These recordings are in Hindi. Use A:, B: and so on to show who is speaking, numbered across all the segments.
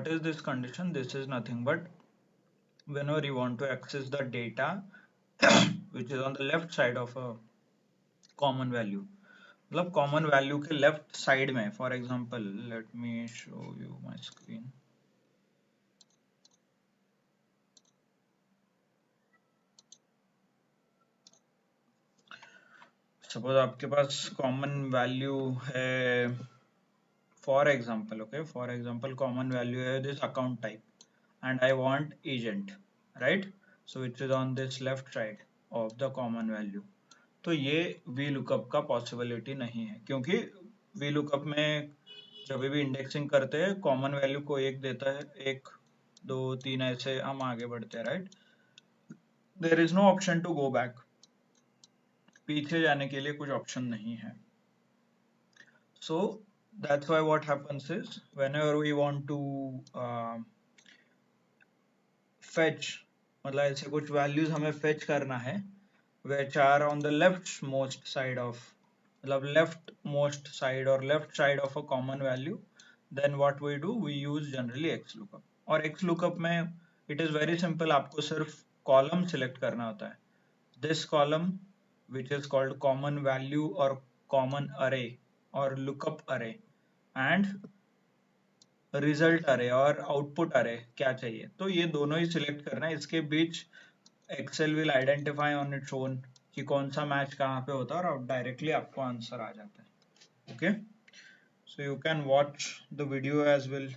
A: what is this condition? This is nothing but whenever you want to access the data which is on the left side of a common value, मतलब कॉमन वैल्यू के लेफ्ट साइड में, for example let me show you my screen. Suppose आपके पास कॉमन वैल्यू है, for example, okay, for example common value है this account type and I want agent, right? So it is on this left side of the common value. तो ये वी लुकअप का पॉसिबिलिटी नहीं है, क्योंकि वी लुकअप में जब भी इंडेक्सिंग करते हैं कॉमन वैल्यू को एक देता है, एक दो तीन ऐसे हम आगे बढ़ते हैं, right? There is no option to go back. पीछे जाने के लिए कुछ ऑप्शन नहीं है. So that's why what happens is whenever we want to fetch, मतलब ऐसे कुछ वैल्यूज हमें फेच करना है which are on the left most side of, मतलब left most side or left side of a common value, then what we do, we use generally XLOOKUP. और XLOOKUP में it is very simple, आपको सिर्फ कॉलम सिलेक्ट करना होता है. this column which is called common value or common array or lookup array and result अरे और आउटपुट अरे क्या चाहिए, तो ये दोनों ही सिलेक्ट करना है. इसके बीच Excel will identify on its own कि कौन सा मैच कहाँ पे होता है और डायरेक्टली आपको आंसर आ जाता है. Okay, so you can watch the video as well.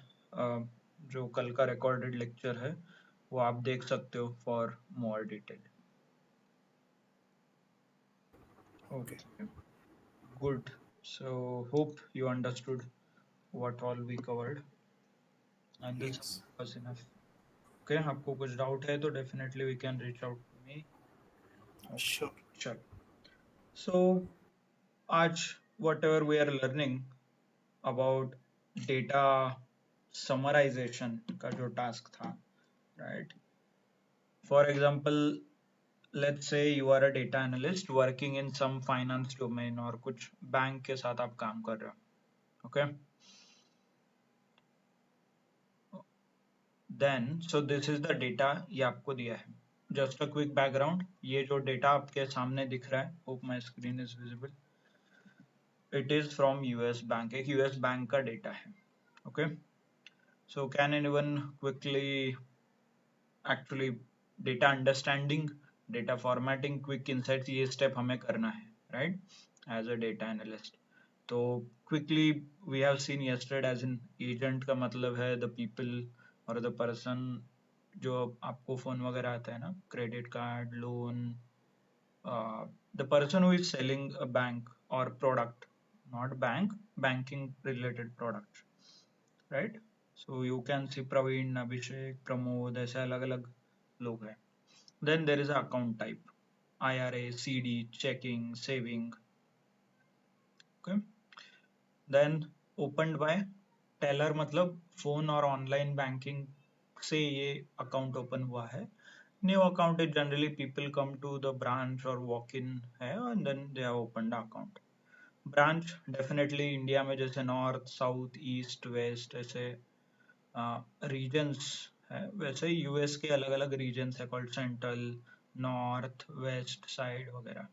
A: जो कल का रिकॉर्डेड लेक्चर है वो आप देख सकते हो for more detail. Okay, good. So hope you understood what all we covered and this
B: Yes.
A: was enough. Okay, आपको कुछ डाउट है तो definitely we can reach out to me. Okay,
B: Sure.
A: चल. So आज whatever we are learning about data summarization का जो task था, right? For example, let's say you are a data analyst working in some finance domain और कुछ बैंक के साथ आप काम कर रहे हो. Okay, then so this is the data ये आपको दिया है. Just a quick background, ये जो डेटा आपके सामने दिख रहा है, hope my screen is visible, it is from US bank, एक US बैंक का डेटा है. Okay, so can anyone quickly actually data understanding, data formatting, quick insights, ये step हमें करना है, right, as a data analyst. तो quickly we have seen yesterday as in agent का मतलब है the people or the person जो आपको फोन वगैरह आता है ना, credit card, loan, the person who is selling a bank or product, not bank, banking related product, right? So you can see Praveen, Abhishek, Pramod, ऐसे अलग अलग लोग हैं. Then there is a account type, IRA, CD, checking, saving. Okay, then opened by teller, मतलब फोन और ऑनलाइन बैंकिंग से ये अकाउंट ओपन हुआ है. New account is generally people come to the branch or walk in है and then they have opened the account. Branch definitely India में जैसे नॉर्थ, साउथ, ईस्ट, वेस्ट ऐसे रीजन्स है, वैसे यूएस के अलग अलग रीजन्स है called central, north, west side वगैरह.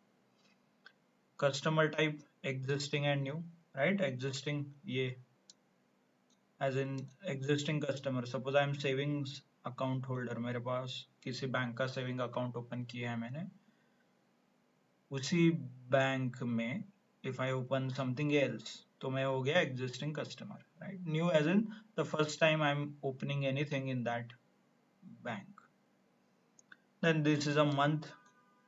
A: Customer type existing and new, right? Existing ये as in existing customer, suppose I am savings account holder, मेरे पास किसी बैंक का सेविंग अकाउंट ओपन किया है मैंने, उसी बैंक में if I open something else तो मैं हो गया existing customer, right? New as in the first time I am opening anything in that bank. Then this is a month,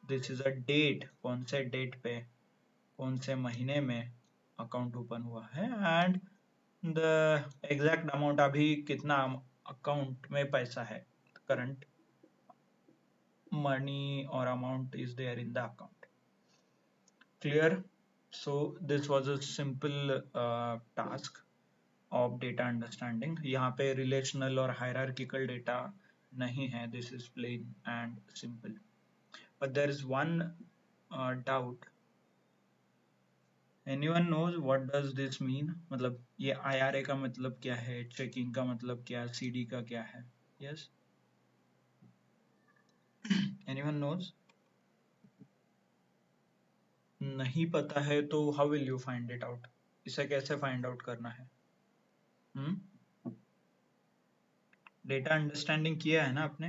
A: this is a date, कौन से डेट पे, कौन से महीने में अकाउंट ओपन हुआ है, एंड द एग्जैक्ट अमाउंट, अभी कितना अकाउंट में पैसा है, current money or amount is there in the account. Clear? So this was a simple task of data understanding. यहाँ पे relational और hierarchical data नहीं है. This is plain and simple. But there is one doubt anyone knows what does this mean? मतलब ये IRA का मतलब क्या है, चेकिंग का मतलब क्या, CD का क्या है? Yes, anyone knows? नहीं पता है तो how will you find it out? इसे कैसे फाइंड आउट करना है? डेटा अंडरस्टैंडिंग किया है ना आपने?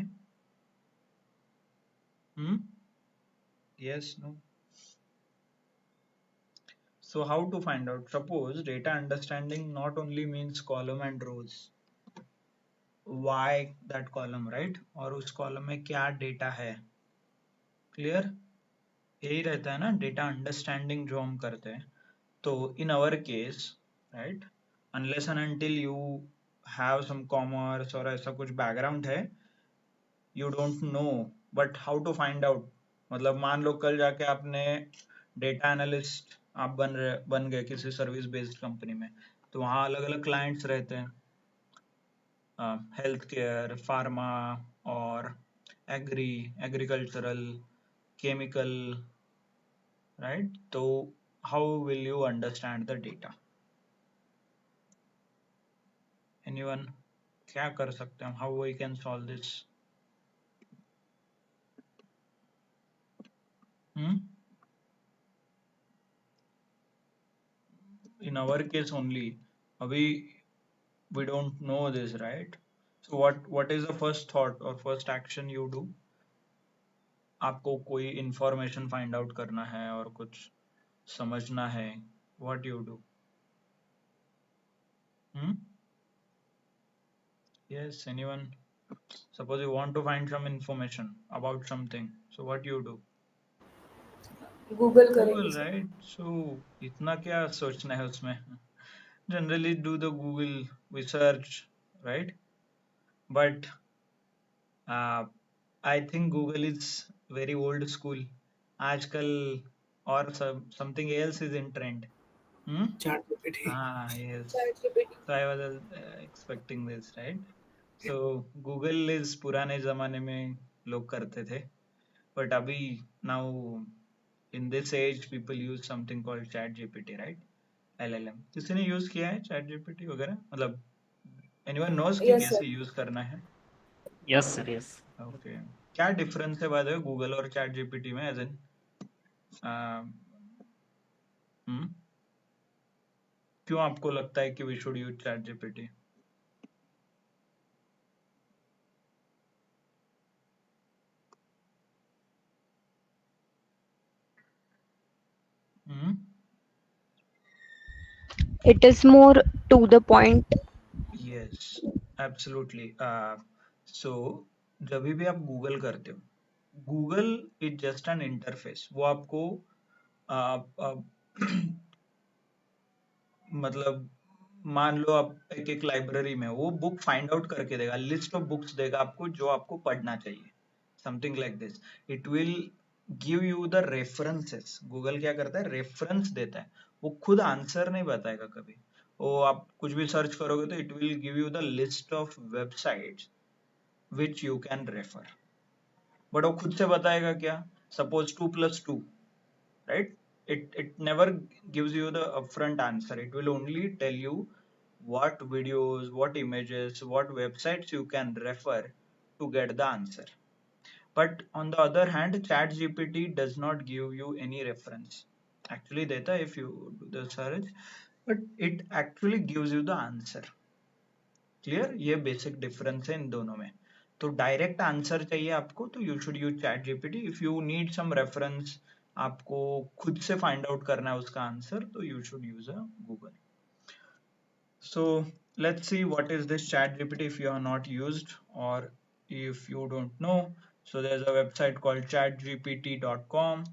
A: Yes, no? So how to find out? Suppose data understanding not only means column and rows. Why that column, right? और उस column में क्या data है? Clear? यही रहता है ना data understanding जो हम करते हैं. तो in our case, right? Unless and until you have some commerce और ऐसा कुछ background है, you don't know. But how to find out? मतलब मान लो कल जाके आपने डेटा एनालिस्ट आप बन गए किसी सर्विस बेस्ड कंपनी में, तो वहाँ अलग अलग क्लाइंट्स रहते हैं, हेल्थ केयर, फार्मा और एग्रीकल्चरल, केमिकल, राइट? तो how will you understand the data? Anyone? क्या कर सकते हैं, how we can solve this? In our case only, abhi we don't know this, right? So what is the first thought or first action you do? आपको कोई इंफॉर्मेशन फाइंड आउट करना है और कुछ समझना है, what you do? Yes, anyone? Suppose you want to find some information about something, so what you do?
B: Google करेंगे
A: Google,
B: सर।
A: right? So इतना क्या सोचना है उसमें? Generally do the Google, we search, right? But I think Google is very old school. आजकल और something else is in trend.
B: Chat GPT.
A: Yes.
B: Chat GPT.
A: So I was expecting this, right? So Google is पुराने जमाने में लोग करते थे, but अभी now in this age people use something called Chat GPT, right? LLM. किसी ने यूज किया है Chat GPT वगैरह? मतलब anyone knows कि
B: यस
A: कैसे
B: सर।
A: यूज करना है?
C: Yes, sir. Yes.
A: Okay. क्या डिफरेंस है बाय द वे गूगल और चैट जीपीटी में, एज इन क्यों आपको लगता है कि we should use chat GPT?
D: It is more to the point.
A: Yes, absolutely. So जब भी आप गूगल करते हो, Google is just an interface. वो आपको मतलब मान लो आप एक लाइब्रेरी में, वो बुक फाइंड आउट करके देगा, लिस्ट ऑफ बुक्स देगा आपको जो आपको पढ़ना चाहिए, something like this. It will give you the references. Google क्या करता है, रेफरेंस देता है, वो खुद आंसर नहीं बताएगा कभी. वो आप कुछ भी सर्च करोगे तो it will give you the list of websites which you can refer. But वो खुद से बताएगा क्या? Suppose 2+2, right? It never gives you the upfront answer. It will only tell you what videos, what images, what websites you can refer to get the answer. But on the other hand, ChatGPT does not give you any reference. Actually data if you do the search, but it actually gives you the answer. Clear? ये बेसिक डिफरेंस है इन दोनों में. तो डायरेक्ट आंसर चाहिए आपको तो you should use chat GPT. If you need some reference, आपको खुद से फाइंड आउट करना है उसका आंसर, तो you should use a Google. So let's see what is this chat gpt if you are not used, or if you don't know. So there's a website called chatgpt.com.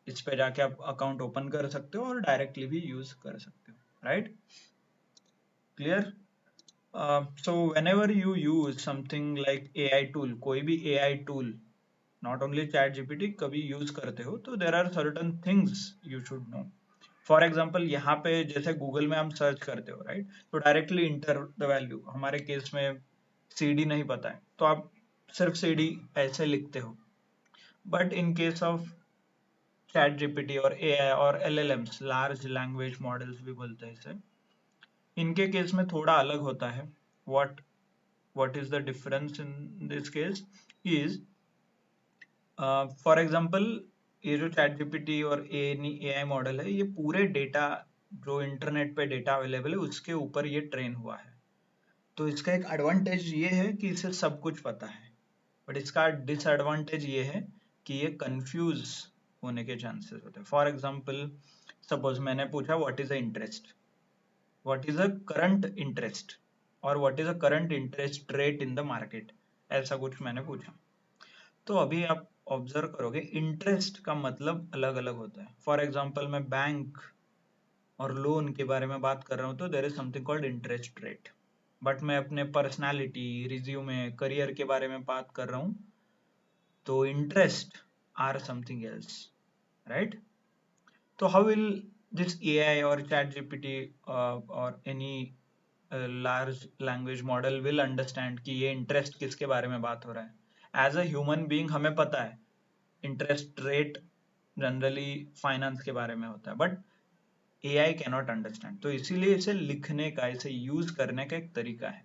A: इस पे जाके आप अकाउंट ओपन कर सकते हो और डायरेक्टली भी यूज कर सकते हो, right? Clear? So whenever you use something like AI tool, कोई भी AI tool, not only chat gpt, कभी यूज करते हो तो there are certain things you should know. For example यहाँ पे जैसे गूगल में हम सर्च करते हो, राइट? तो डायरेक्टली इंटर द वैल्यू. हमारे केस में CD नहीं पता है तो आप सिर्फ CD ऐसे लिखते हो. But in case of chat GPT और एआई और एलएलएम्स, लार्ज लैंग्वेज मॉडल्स भी बोलते हैं इसे, इनके केस में थोड़ा अलग होता है. what is the difference in this case is for example ये जो चैट जीपीटी और एआई मॉडल है, ये पूरे डेटा जो इंटरनेट पे डेटा अवेलेबल है उसके ऊपर ये ट्रेन हुआ है. तो इसका एक एडवांटेज ये है कि इसे सब कुछ पता है, बट इसका डिसएडवांटेज ये है कि ये कंफ्यूज होने के चांसेस होते हैं. फॉर एग्जाम्पल सपोज मैंने पूछा what is a interest, what is a current interest और what is a current interest rate in the market, ऐसा कुछ मैंने पूछा. तो अभी आप ऑब्जर्व करोगे इंटरेस्ट का मतलब अलग अलग होता है. फॉर एग्जाम्पल मैं बैंक और लोन के बारे में बात कर रहा हूँ तो there is something called interest rate, but मैं अपने पर्सनालिटी, रिज्यूमे, करियर के बारे में बात कर रहा हूँ तो interest are something else, right. तो हाउ विल दिस एआई और चैट जीपीटी और any large language model will understand कि ये इंटरेस्ट किसके बारे में बात हो रहा है. एज अ ह्यूमन बीइंग हमें पता है इंटरेस्ट रेट जनरली फाइनेंस के बारे में होता है, बट एआई कैनॉट अंडरस्टैंड. तो इसीलिए इसे लिखने का, इसे यूज करने का एक तरीका है.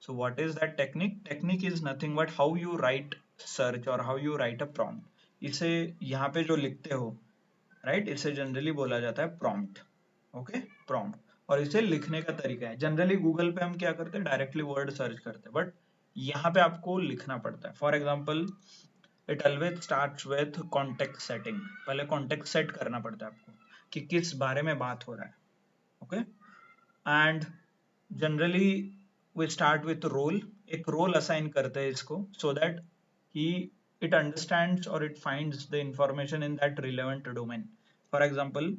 A: So what is that technique? Technique is nothing but how you write search और how you write a prompt. इसे यहाँ पे जो लिखते हो, राइट, इसे जनरली बोला जाता है प्रॉम्प्ट. Okay, prompt. और इसे लिखने का तरीका है. जनरली गूगल पे हम क्या करते हैं, डायरेक्टली वर्ड सर्च करते हैं, बट यहाँ पे आपको लिखना पड़ता है. For example it always starts with context setting. पहले कॉन्टेक्स्ट सेट करना पड़ता है आपको कि किस बारे में बात हो रहा है. Okay, and generally we start with role. एक रोल असाइन करते हैं इसको so that he it understands or it finds the information in that relevant domain. For example,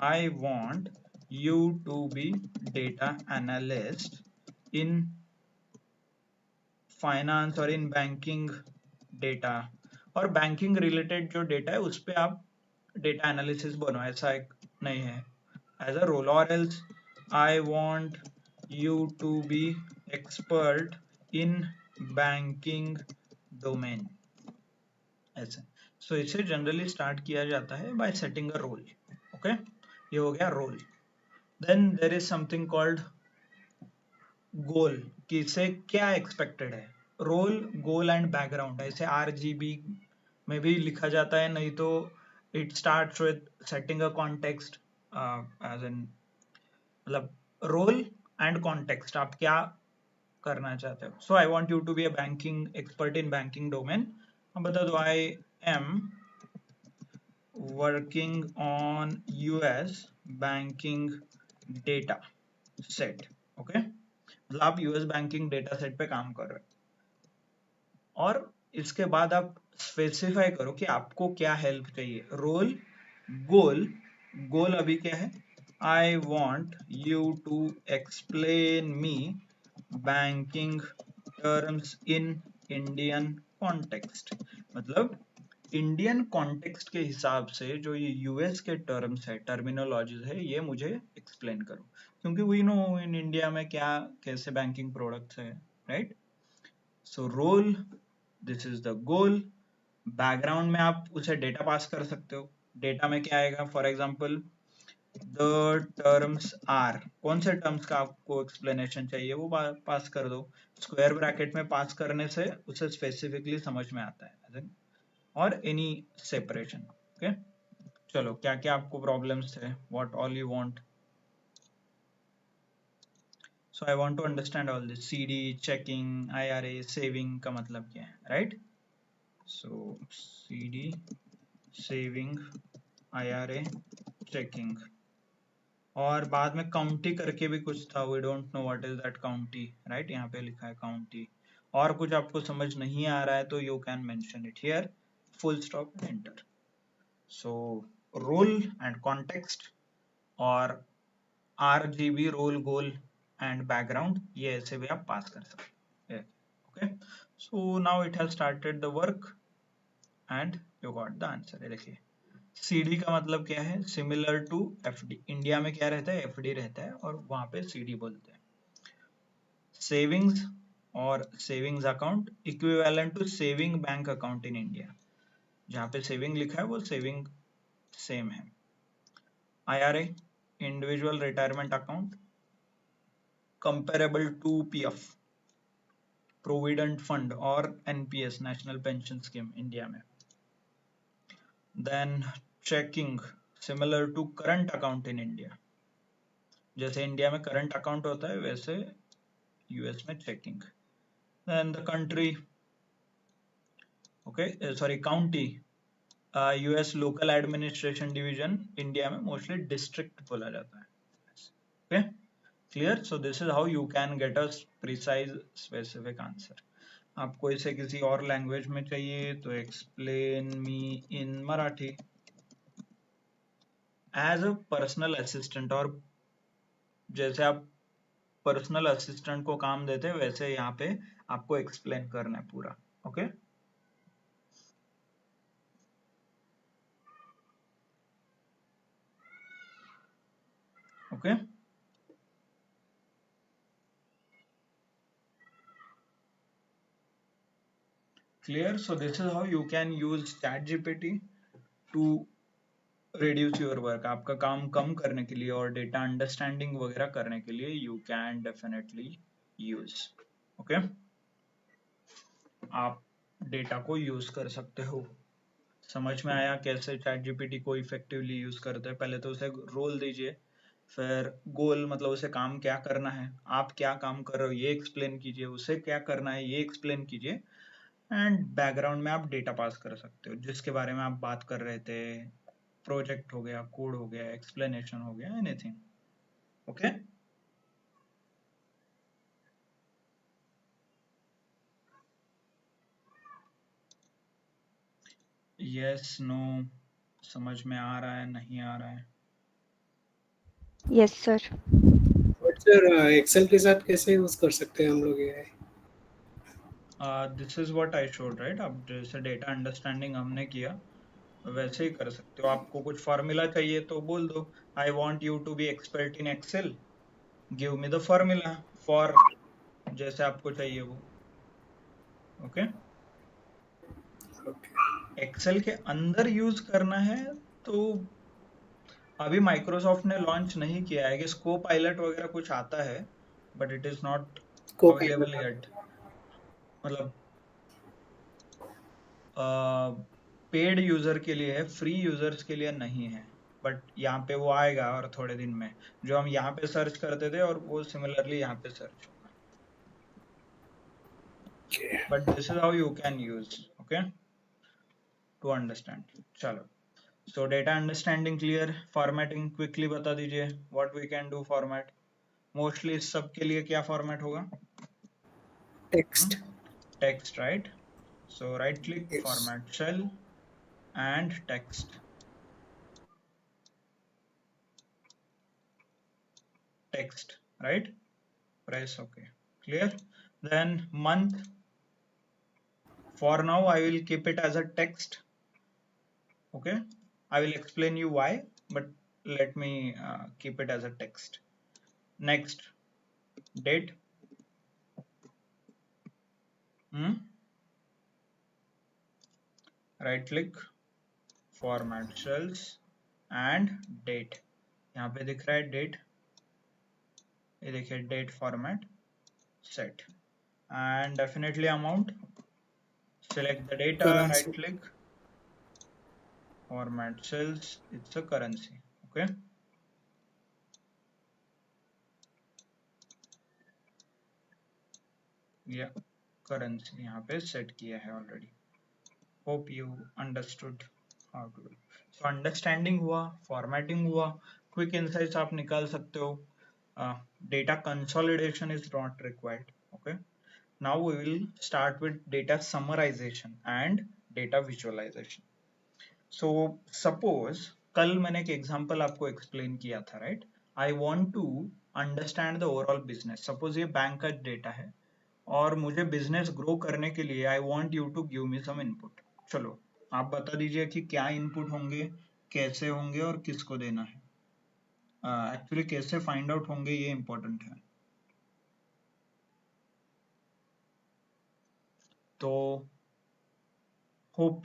A: I want you to be data analyst in finance or in banking data, और बैंकिंग रिलेटेड जो डेटा है उस पे आप डेटा एनालिसिस बनो, ऐसा एक नहीं है एज अ रोल. और else I want you to be expert in banking domain, ऐसे. सो इसे जनरली स्टार्ट किया जाता है by setting a role. Okay, ये हो गया role. Then there is something called goal, कि इससे क्या एक्सपेक्टेड है. रोल, गोल एंड बैकग्राउंड, ऐसे आरजीबी में भी लिखा जाता है, नहीं तो it starts with setting a context as in, मतलब रोल एंड कॉन्टेक्स्ट, आप क्या करना चाहते हो. So I want you to be a banking expert in banking domain. अब बता दो I am working on US banking data set. Okay, मतलब आप यूएस बैंकिंग डेटा सेट पे काम कर रहे हो. और इसके बाद आप स्पेसिफाई करो कि आपको क्या हेल्प चाहिए. रोल, गोल. गोल अभी क्या है, I want you to explain me banking terms in Indian context. मतलब इंडियन कॉन्टेक्स्ट के हिसाब से जो ये यूएस के टर्म्स है, टर्मिनोलॉजीज है, ये मुझे एक्सप्लेन करो, क्योंकि वी नो इन इंडिया में क्या कैसे बैंकिंग प्रोडक्ट्स है, right. So role, this is the goal. Background में आप उसे डेटा पास कर सकते हो. डेटा में क्या आएगा, for example the terms are, कौन से टर्म्स का आपको एक्सप्लेनेशन चाहिए वो पास कर दो. स्क्वायर ब्रैकेट में पास करने से उसे स्पेसिफिकली समझ में आता है, और एनी सेपरेशन. ओके, चलो क्या क्या आपको प्रॉब्लम्स थे, what all you want. So I want to understand all this. CD, checking, IRA, saving का मतलब क्या है, right. So CD, saving, IRA, checking, और बाद में काउंटी करके भी कुछ था, we don't know what is that county, right. यहाँ पे लिखा है काउंटी. और कुछ आपको समझ नहीं आ रहा है तो you can mention it here, full stop, enter. So role and context और RGB, role, goal and background, ये ऐसे भी आप पास कर सकते हैं. Okay, so now it has started the work and you got the answer. देखिए सीडी का मतलब क्या है, सिमिलर टू एफडी. इंडिया में क्या रहता है, एफडी रहता है, और वहां पे सीडी बोलते हैं. सेविंग्स और savings account equivalent to saving bank account in India. जहाँ पे सेविंग लिखा है वो सेविंग सेम है। IRA, individual retirement account, comparable to PF, provident fund और NPS, national pension scheme India में। Then checking, similar to current account in India, जैसे इंडिया में करंट अकाउंट होता है वैसे US में checking. Then the country, okay sorry county, US local administration division, India में मोस्टली डिस्ट्रिक्ट बोला जाता है। Okay clear? So this is how you can get a precise specific answer. आपको इसे किसी और लैंग्वेज में चाहिए तो explain me in Marathi as a personal assistant, और जैसे आप पर्सनल असिस्टेंट को काम देते हैं वैसे यहाँ पे आपको एक्सप्लेन करना है पूरा। Okay okay clear? So this is how you can use ChatGPT to reduce your work. आपका काम कम करने के लिए और डेटा अंडरस्टैंडिंग वगैरह करने के लिए you can definitely use. Okay? आप डेटा को यूज कर सकते हो। समझ में आया कैसे ChatGPT को इफेक्टिवली यूज करते हैं? पहले तो उसे रोल दीजिए, फिर गोल मतलब उसे काम क्या करना है, आप क्या काम कर रहे हो ये एक्सप्लेन कीजिए, उसे क्या करना है ये एक्सप्लेन कीजिए, एंड बैकग्राउंड में आप डेटा पास कर सकते हो जिसके बारे में आप बात कर रहे थे। प्रोजेक्ट हो गया, कोड हो गया, एक्सप्लेनेशन हो गया, एनीथिंग। ओके यस नो, समझ में आ रहा है नहीं आ रहा है?
D: Yes, sir.
B: But sir Excel के साथ कैसे यूज कर सकते हैं हम लोग ये?
A: This is what I showed right. अब जैसे डेटा अंडरस्टैंडिंग हमने किया वैसे ही कर सकते हो। आपको कुछ फॉर्मूला चाहिए तो बोल दो, I want you to be expert in Excel, give me the formula for जैसे आपको चाहिए वो। ओके एक्सेल के अंदर यूज करना है तो अभी माइक्रोसॉफ्ट ने लॉन्च नहीं किया है कि स्को पायलट वगैरह कुछ आता है, but it is not available yet. मतलब पेड यूजर के लिए है, फ्री यूजर्स के लिए नहीं है, बट यहाँ पे वो आएगा और थोड़े दिन में जो हम यहाँ पे सर्च करते थे और वो सिमिलरली यहाँ पे सर्च होगा। But this is how you can use okay to understand. चलो so data understanding clear. Formatting quickly बता दीजिए what we can do format. Mostly इस सब के लिए क्या फॉर्मेट होगा?
B: Text.
A: Text right. So right click,
B: Yes.
A: Format cell and text. Text, right? Press OK. Clear? Then month. For now, I will keep it as a text. Okay. I will explain you why, but let me keep it as a text. Next, date. Right click, format cells and date. यहाँ पे दिख रहा है date, ये देखिए date format set and definitely amount. Select the data,
B: Currency.
A: right click, format cells, it's a currency. Okay. या करेंसी यहाँ पे सेट किया है already. Hope you understood how to do. So understanding हुआ, फॉर्मेटिंग हुआ, क्विक इनसाइट्स आप निकाल सकते हो। Data consolidation is not required. Okay now we will start with data summarization and data visualization. So suppose कल मैंने एक एग्जांपल आपको एक्सप्लेन किया था right. I want to understand the overall business. Suppose ये बैंक का डेटा है और मुझे बिजनेस ग्रो करने के लिए I want you to give me some input. चलो आप बता दीजिए कि क्या इनपुट होंगे, कैसे होंगे और किसको देना है। एक्चुअली कैसे फाइंड आउट होंगे ये इंपॉर्टेंट है। तो होप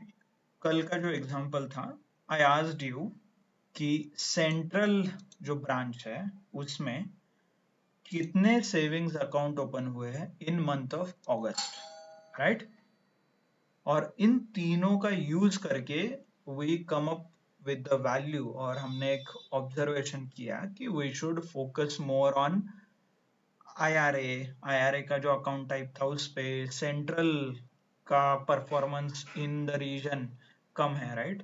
A: कल का जो एग्जांपल था आई आस्क्ड यू कि सेंट्रल जो ब्रांच है उसमें कितने सेविंग्स अकाउंट ओपन हुए हैं in month of August, right? और इन तीनों का यूज करके we come up with the value, और हमने एक ऑब्जर्वेशन किया कि we should focus more on IRA का जो अकाउंट टाइप था उस पे सेंट्रल का परफॉर्मेंस इन द रीजन कम है, right,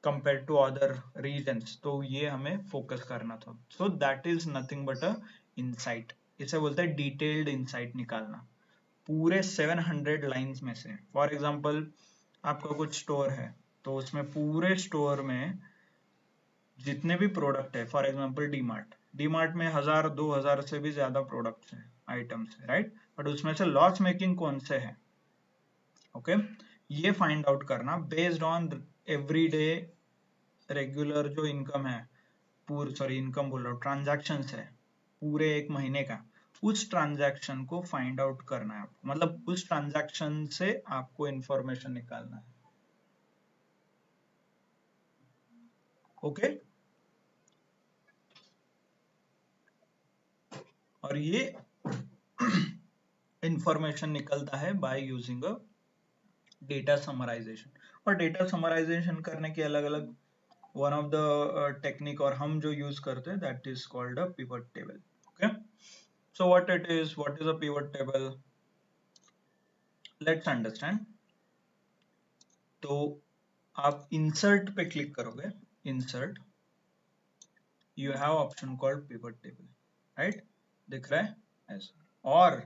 A: compare to other regions, तो ये हमें फोकस करना था. So that is nothing but a insight. इसे बोलते हैं डिटेल्ड इनसाइट निकालना पूरे 700 लाइंस में से. फॉर एग्जांपल आपका कुछ स्टोर है तो उसमें पूरे स्टोर में जितने भी प्रोडक्ट है, फॉर एग्जांपल डीमार्ट में 1000-2000 से भी ज्यादा प्रोडक्ट्स हैं, आइटम्स है, राइट, बट उसमें से लॉस मेकिंग कौन से हैं, ओके, ये फाइंड आउट करना बेस्ड ऑन एवरीडे रेगुलर जो इनकम है, इनकम बोल रहा हूँ, ट्रांजैक्शन है पूरे एक महीने का, उस ट्रांजैक्शन को फाइंड आउट करना है आपको, मतलब उस ट्रांजैक्शन से आपको इंफॉर्मेशन निकालना है, ओके. और ये इंफॉर्मेशन निकलता है by using a data summarization. और डेटा समराइजेशन करने के अलग अलग वन ऑफ द टेक्निक और हम जो यूज करते हैं that is called a pivot table. Okay, so what is a pivot table, let's understand. तो आप इंसर्ट पे क्लिक करोगे, insert, you have option called pivot table, right, दिख रहा है ऐसा. और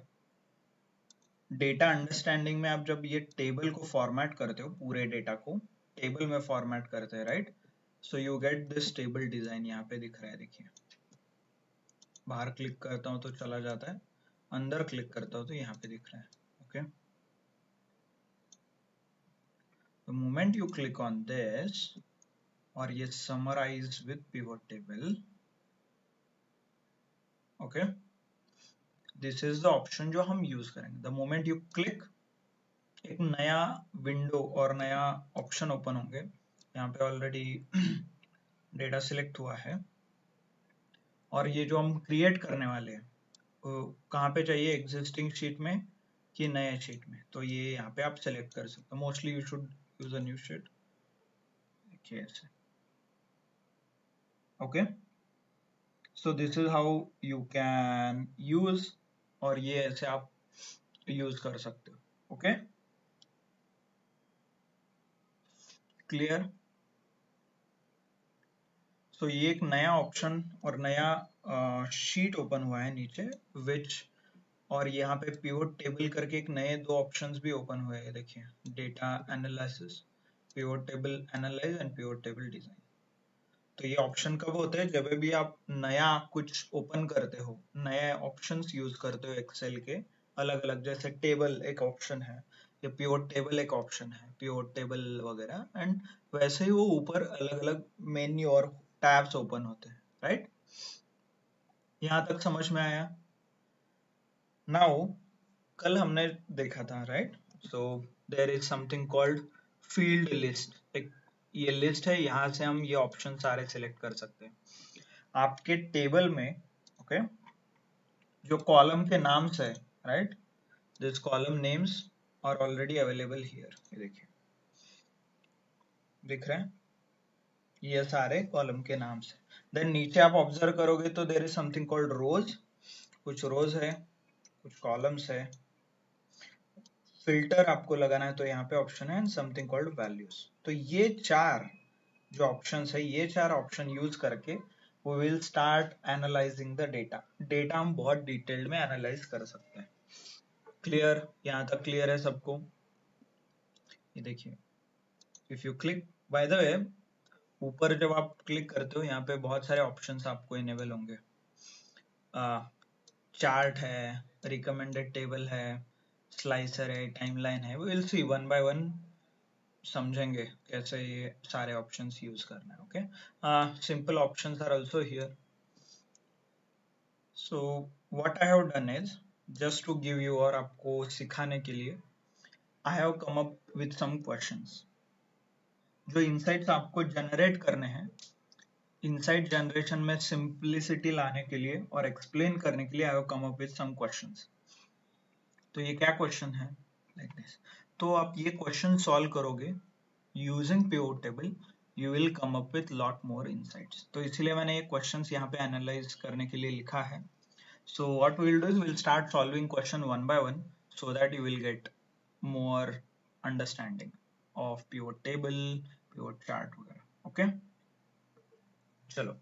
A: डेटा अंडरस्टैंडिंग में आप जब ये टेबल को फॉर्मेट करते हो, पूरे डेटा को टेबल में फॉर्मेट करते हैं, right, so you get this table design. यहाँ पे दिख रहा है, देखिए, बाहर क्लिक करता हूं तो चला जाता है, अंदर क्लिक करता हूं तो यहाँ पे दिख रहा है, okay. The moment you click on this और ये summarize with pivot table, okay, this is the option जो हम यूज करेंगे. The moment you click, एक नया विंडो और नया ऑप्शन ओपन होंगे. यहाँ पे ऑलरेडी डेटा सिलेक्ट हुआ है और ये जो हम क्रिएट करने वाले हैं कहाँ पे चाहिए, एग्जिस्टिंग शीट में कि नए शीट में, तो ये यहाँ पे आप सेलेक्ट कर सकते हो. Mostly you should use a new sheet, देखिए ऐसे, okay. So this is how you can use, और ये ऐसे आप यूज कर सकते हो, ओके, क्लियर. सो ये एक नया ऑप्शन और नया शीट ओपन हुआ है नीचे, विच, और यहाँ पे पिवट टेबल करके एक नए दो ऑप्शंस भी ओपन हुए हैं, देखिए, data analysis, pivot table analyse and pivot table design. तो ये ऑप्शन कब होते हैं, जब भी आप नया कुछ ओपन करते हो, नए ऑप्शंस यूज करते हो एक्सेल के अलग अलग, जैसे टेबल एक ऑप्शन है, या पिवट टेबल एक ऑप्शन है, पिवट टेबल वगैरह, एंड वैसे ही वो ऊपर अलग अलग मेन्यू और टैब्स ओपन होते हैं, राइट. यहाँ तक समझ में आया. नाउ कल हमने देखा था, right, so there is something called field list. एक ये लिस्ट है, यहाँ से हम ये ऑप्शन सारे सिलेक्ट कर सकते हैं. आपके टेबल में, ओके, जो कॉलम के नाम्स है, right, this column names are already available here, ये देखिए, दिख रहे हैं, ये सारे कॉलम के नाम्स है. देन नीचे आप ऑब्जर्व करोगे तो देयर इज समथिंग कॉल्ड रोज, कुछ रोज है, कुछ कॉलम्स है. फिल्टर आपको लगाना है तो यहाँ पे ऑप्शन है समथिंग कॉल्ड वैल्यूज. तो ये चार जो ऑप्शंस है, ये चार ऑप्शन यूज करके we will start analyzing the data. Data हम बहुत डिटेल्ड में एनालाइज कर सकते हैं. क्लियर, यहाँ तक क्लियर है सबको. ये देखिए, if you click, by the वे, ऊपर जब आप क्लिक करते हो यहाँ पे बहुत सारे ऑप्शंस आपको इनेबल होंगे. चार्ट है, रिकमेंडेड टेबल है, स्लाइसर है, टाइमलाइन है. We will see one by one, समझेंगे कैसे ये सारे ऑप्शंस यूज करना है, okay. Simple options are also here. So what I have done is, just to give you, और आपको सिखाने के लिए, I have come up with some questions. जो इनसाइट्स आपको जनरेट करने हैं, इनसाइट जनरेशन में सिंप्लिसिटी लाने के लिए और एक्सप्लेन करने के लिए I have come up with some questions. तो ये क्या क्वेश्चन है, लाइक दिस। तो आप ये क्वेश्चन सॉल्व करोगे using pivot table, you will come up with lot more insights. तो इसलिए मैंने ये क्वेश्चंस यहाँ पे एनालाइज करने के लिए लिखा है। So what we'll do is we'll start solving question one by one so that you will get more understanding of pivot table, pivot chart वगैरह. Okay? चलो.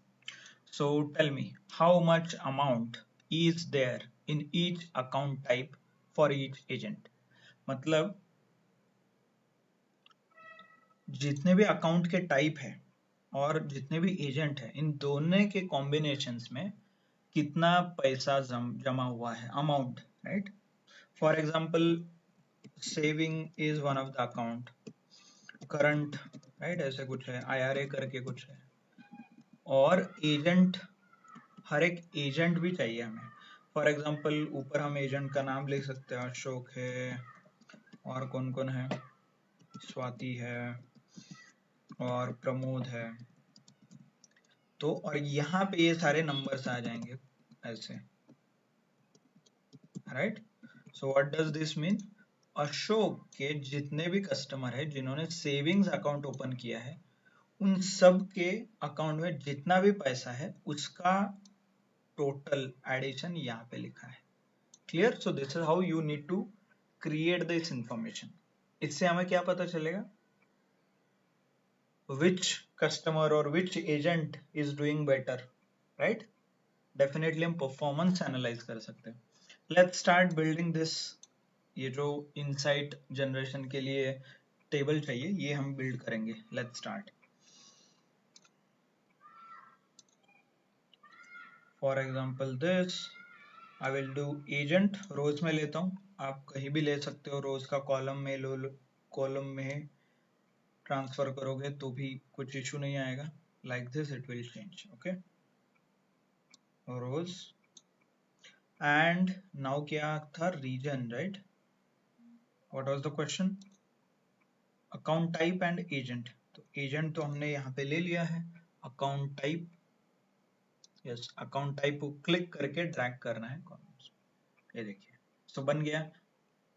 A: So tell me how much amount is there in each account type for each agent. मतलब जितने भी अकाउंट के टाइप है और जितने भी एजेंट है, इन दोनों के कॉम्बिनेशंस में कितना पैसा जमा हुआ है, amount, right? For example saving is one of the account, current, right, ऐसे कुछ है, IRA करके कुछ है, और एजेंट, हर एक एजेंट भी चाहिए हमें। फॉर एग्जाम्पल ऊपर हम एजेंट का नाम लिख सकते हैं, अशोक है, और कौन कौन है, स्वाति है, और प्रमोद है। तो और यहाँ पे ये सारे नंबर्स आ जाएंगे ऐसे, right? So what does this mean? Ashok के जितने भी कस्टमर है जिन्होंने सेविंग्स अकाउंट ओपन किया है, उन सब के अकाउंट में जितना भी पैसा है उसका टोटल एडिशन यहाँ पे लिखा है। Clear? So this is how you need to create this information. इससे हमें क्या पता चलेगा? which customer or which agent is doing better, right? Definitely हम performance analyze कर सकते हैं। Let's start building this। ये जो insight generation के लिए टेबल चाहिए, ये हम build करेंगे। Let's start। For example this, I will do agent, रोज में लेता हूँ, आप कहीं भी ले सकते हो, रोज का कॉलम में लो, कॉलम में ट्रांसफर करोगे तो भी कुछ इशू नहीं आएगा। Like this it will change, okay? Rows and now क्या था, region, right? What was the question? Account type and agent. तो एजेंट तो हमने यहाँ पे ले लिया है, account type, yes, account type को क्लिक करके ड्रैग करना है कॉलम्स। ये देखिए, सो बन गया,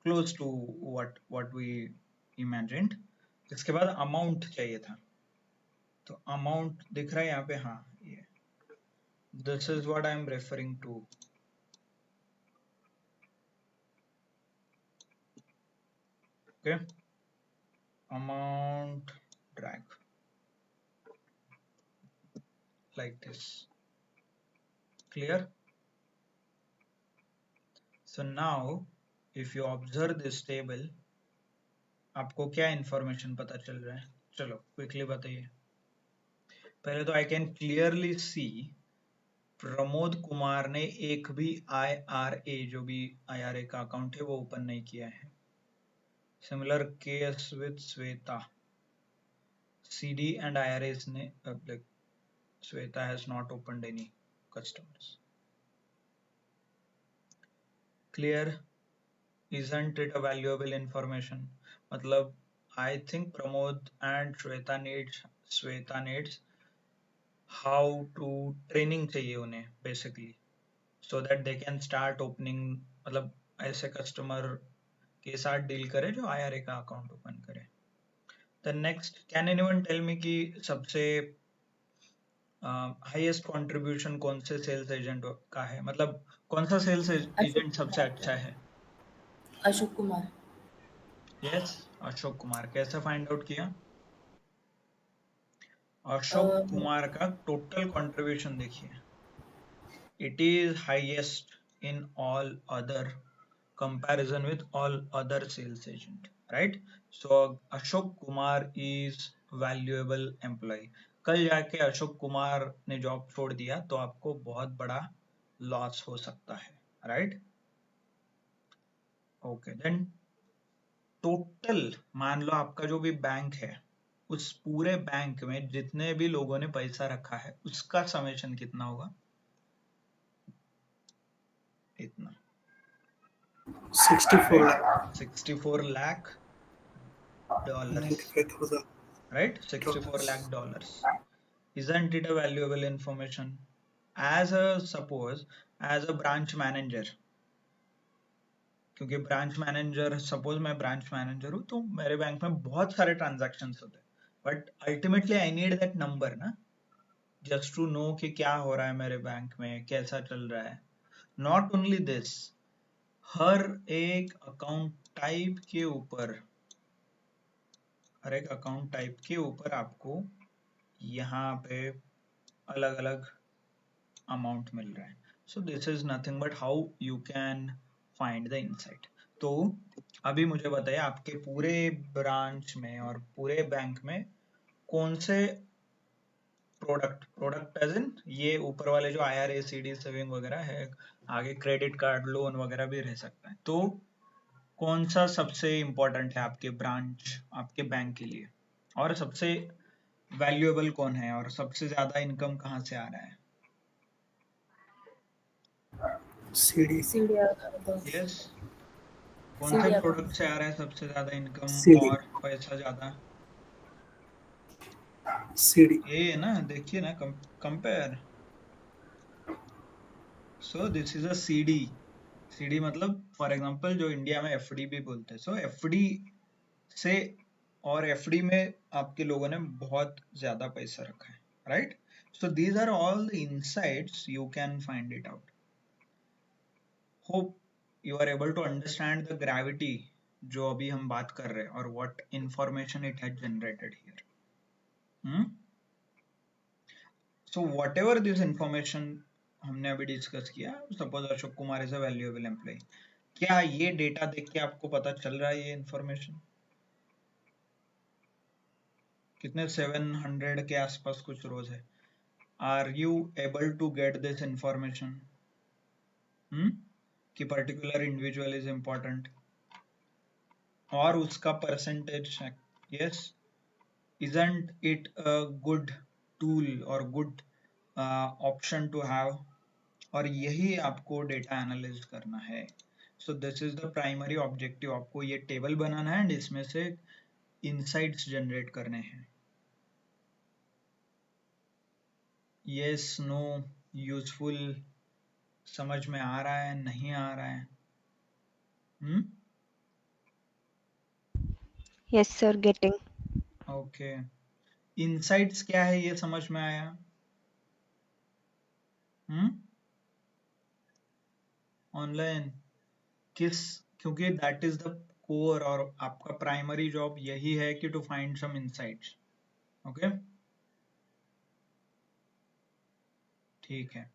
A: close to what we imagined. इसके बाद अमाउंट चाहिए था, तो अमाउंट दिख रहा है यहाँ पे, हाँ, ये this is what I am referring to. Okay, amount, drag like this. Clear? So now if you observe this table, आपको क्या इंफॉर्मेशन पता चल रहा है? चलो क्विकली बताइए। पहले तो I can clearly see Pramod Kumar ने एक भी IRA, जो भी IRA का अकाउंट है, वो ओपन नहीं किया है। Similar case with Sweta, CD and IRAs ने, like Sweta has not opened any customers. Clear? Isn't it a valuable information? मतलब I think Pramod and Sweta needs how to training चाहिए उन्हें basically, so that they can start opening, मतलब ऐसे कस्टमर के साथ डील करे जो IRA का अकाउंट ओपन करे। The next, can anyone tell me कि सबसे हाईएस्ट कंट्रीब्यूशन कौन से सेल्स एजेंट का है? मतलब कौन सा सेल्स एजेंट सबसे अच्छा है?
E: अशोक कुमार।
A: यस, अशोक कुमार। कैसे फाइंड आउट किया? अशोक कुमार का टोटल कंट्रीब्यूशन देखिए, it is highest in all other comparison with all other sales agent, right? So Ashok Kumar is valuable employee. कल जाके अशोक कुमार ने जॉब छोड़ दिया तो आपको बहुत बड़ा लॉस हो सकता है, राइट? ओके, देन टोटल, मान लो आपका जो भी बैंक है, उस पूरे बैंक में जितने भी लोगों ने पैसा रखा है उसका समेशन कितना होगा? इतना,
B: 64 lakh,
A: $64 lakh.
B: 95,000।
A: right? 64 lakh dollars. Isn't it a valuable information? Suppose as a branch manager, क्योंकि ब्रांच मैनेजर, सपोज मैं ब्रांच मैनेजर हूँ, तो मेरे बैंक में बहुत सारे ट्रांजैक्शंस होते हैं, but ultimately I need that number ना, जस्ट टू नो कि क्या हो रहा है मेरे बैंक में, कैसा चल रहा है. नॉट ओनली दिस, हर एक अकाउंट टाइप के ऊपर आपको यहाँ पे अलग अलग अमाउंट मिल रहा है. सो this is nothing but how you can find the insight. तो अभी मुझे बताइए, आपके पूरे ब्रांच में और पूरे बैंक में कौन से प्रोडक्ट एज इन ये ऊपर वाले जो IRA, CD सेविंग वगैरह है, आगे क्रेडिट कार्ड, लोन वगैरह भी रह सकता है, तो कौन सा सबसे इंपॉर्टेंट है आपके ब्रांच, आपके बैंक के लिए, और सबसे वैल्यूएबल कौन है, और सबसे ज्यादा इनकम कहाँ से आ रहा है?
B: CD.
A: यस, कौन से प्रोडक्ट से आ रहा है सबसे ज्यादा इनकम
B: CD.
A: और पैसा ज्यादा?
B: CD.
A: ये है ना, देखिए ना, compare. So this is a CD मतलब फॉर एग्जांपल जो इंडिया में FD भी बोलते हैं. सो FD से, और FD में आपके लोगों ने बहुत ज्यादा पैसा रखा है, right? So these are all the insights you can find it out. Hope you are able to understand the gravity जो अभी हम बात कर रहे हैं, और what information it has generated here. So whatever this information हमने अभी डिस्कस किया, suppose Ashok Kumar is a valuable employee, क्या ये डेटा देख के आपको पता चल रहा है ये इंफॉर्मेशन? कितने 700 के आसपास कुछ रोज है. Are you able to get this information कि पर्टिकुलर इंडिविजुअल इज इंपॉर्टेंट, और उसका percentage? Yes. isn't it a good tool or good option to have? और यही आपको डेटा एनालाइज करना है. सो this is the primary objective. आपको ये टेबल बनाना है एंड इसमें से इनसाइट्स जनरेट करने हैं. यस, नो, यूजफुल, समझ में आ रहा है, नहीं आ रहा है?
D: Yes, sir. Getting.
A: Okay. Insights क्या है ये समझ में आया? ऑनलाइन क्योंकि दैट इज द कोर, और आपका प्राइमरी जॉब यही है कि to find some insights. Okay, ठीक है.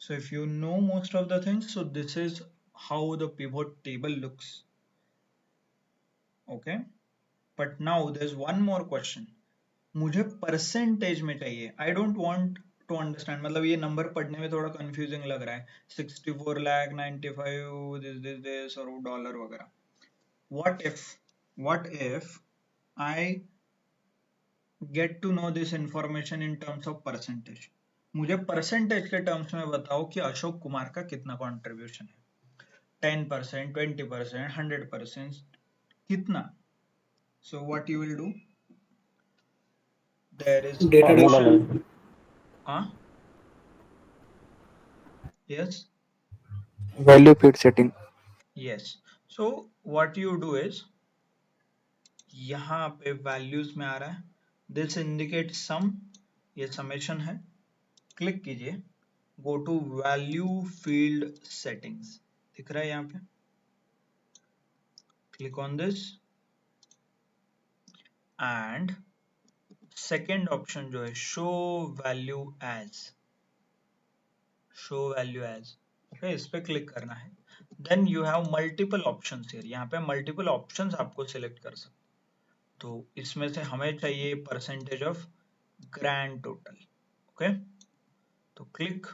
A: So if you know most of the things, so this is how the pivot table looks. Okay, but now there is one more question. मुझे परसेंटेज में चाहिए. I don't want to understand, मतलब ये नंबर पढ़ने में थोड़ा कंफ्यूजिंग लग रहा है, 64 लाख 95 दिस और डॉलर वगैरह. what if I get to know this information in terms of percentage? मुझे परसेंटेज के टर्म्स में बताओ कि अशोक कुमार का कितना कंट्रीब्यूशन है. 10%, 20%, 100%, कितना? So what you will do? There is
B: Data
C: Formula.
A: Yes.
F: Value feed setting.
A: Yes. So what you do is, यहाँ पे वैल्यूज में आ रहा है, दिस इंडिकेट सम, ये समेशन है. क्लिक कीजिए, go to value field settings, दिख रहा है यहाँ पे. Click on this, and second option जो है शो वैल्यू एज, ओके, इस पे क्लिक करना है. Then you have multiple options here. यहाँ पे मल्टीपल ऑप्शंस आपको सिलेक्ट कर सकते. तो इसमें से हमें चाहिए percentage of grand total. Okay, तो click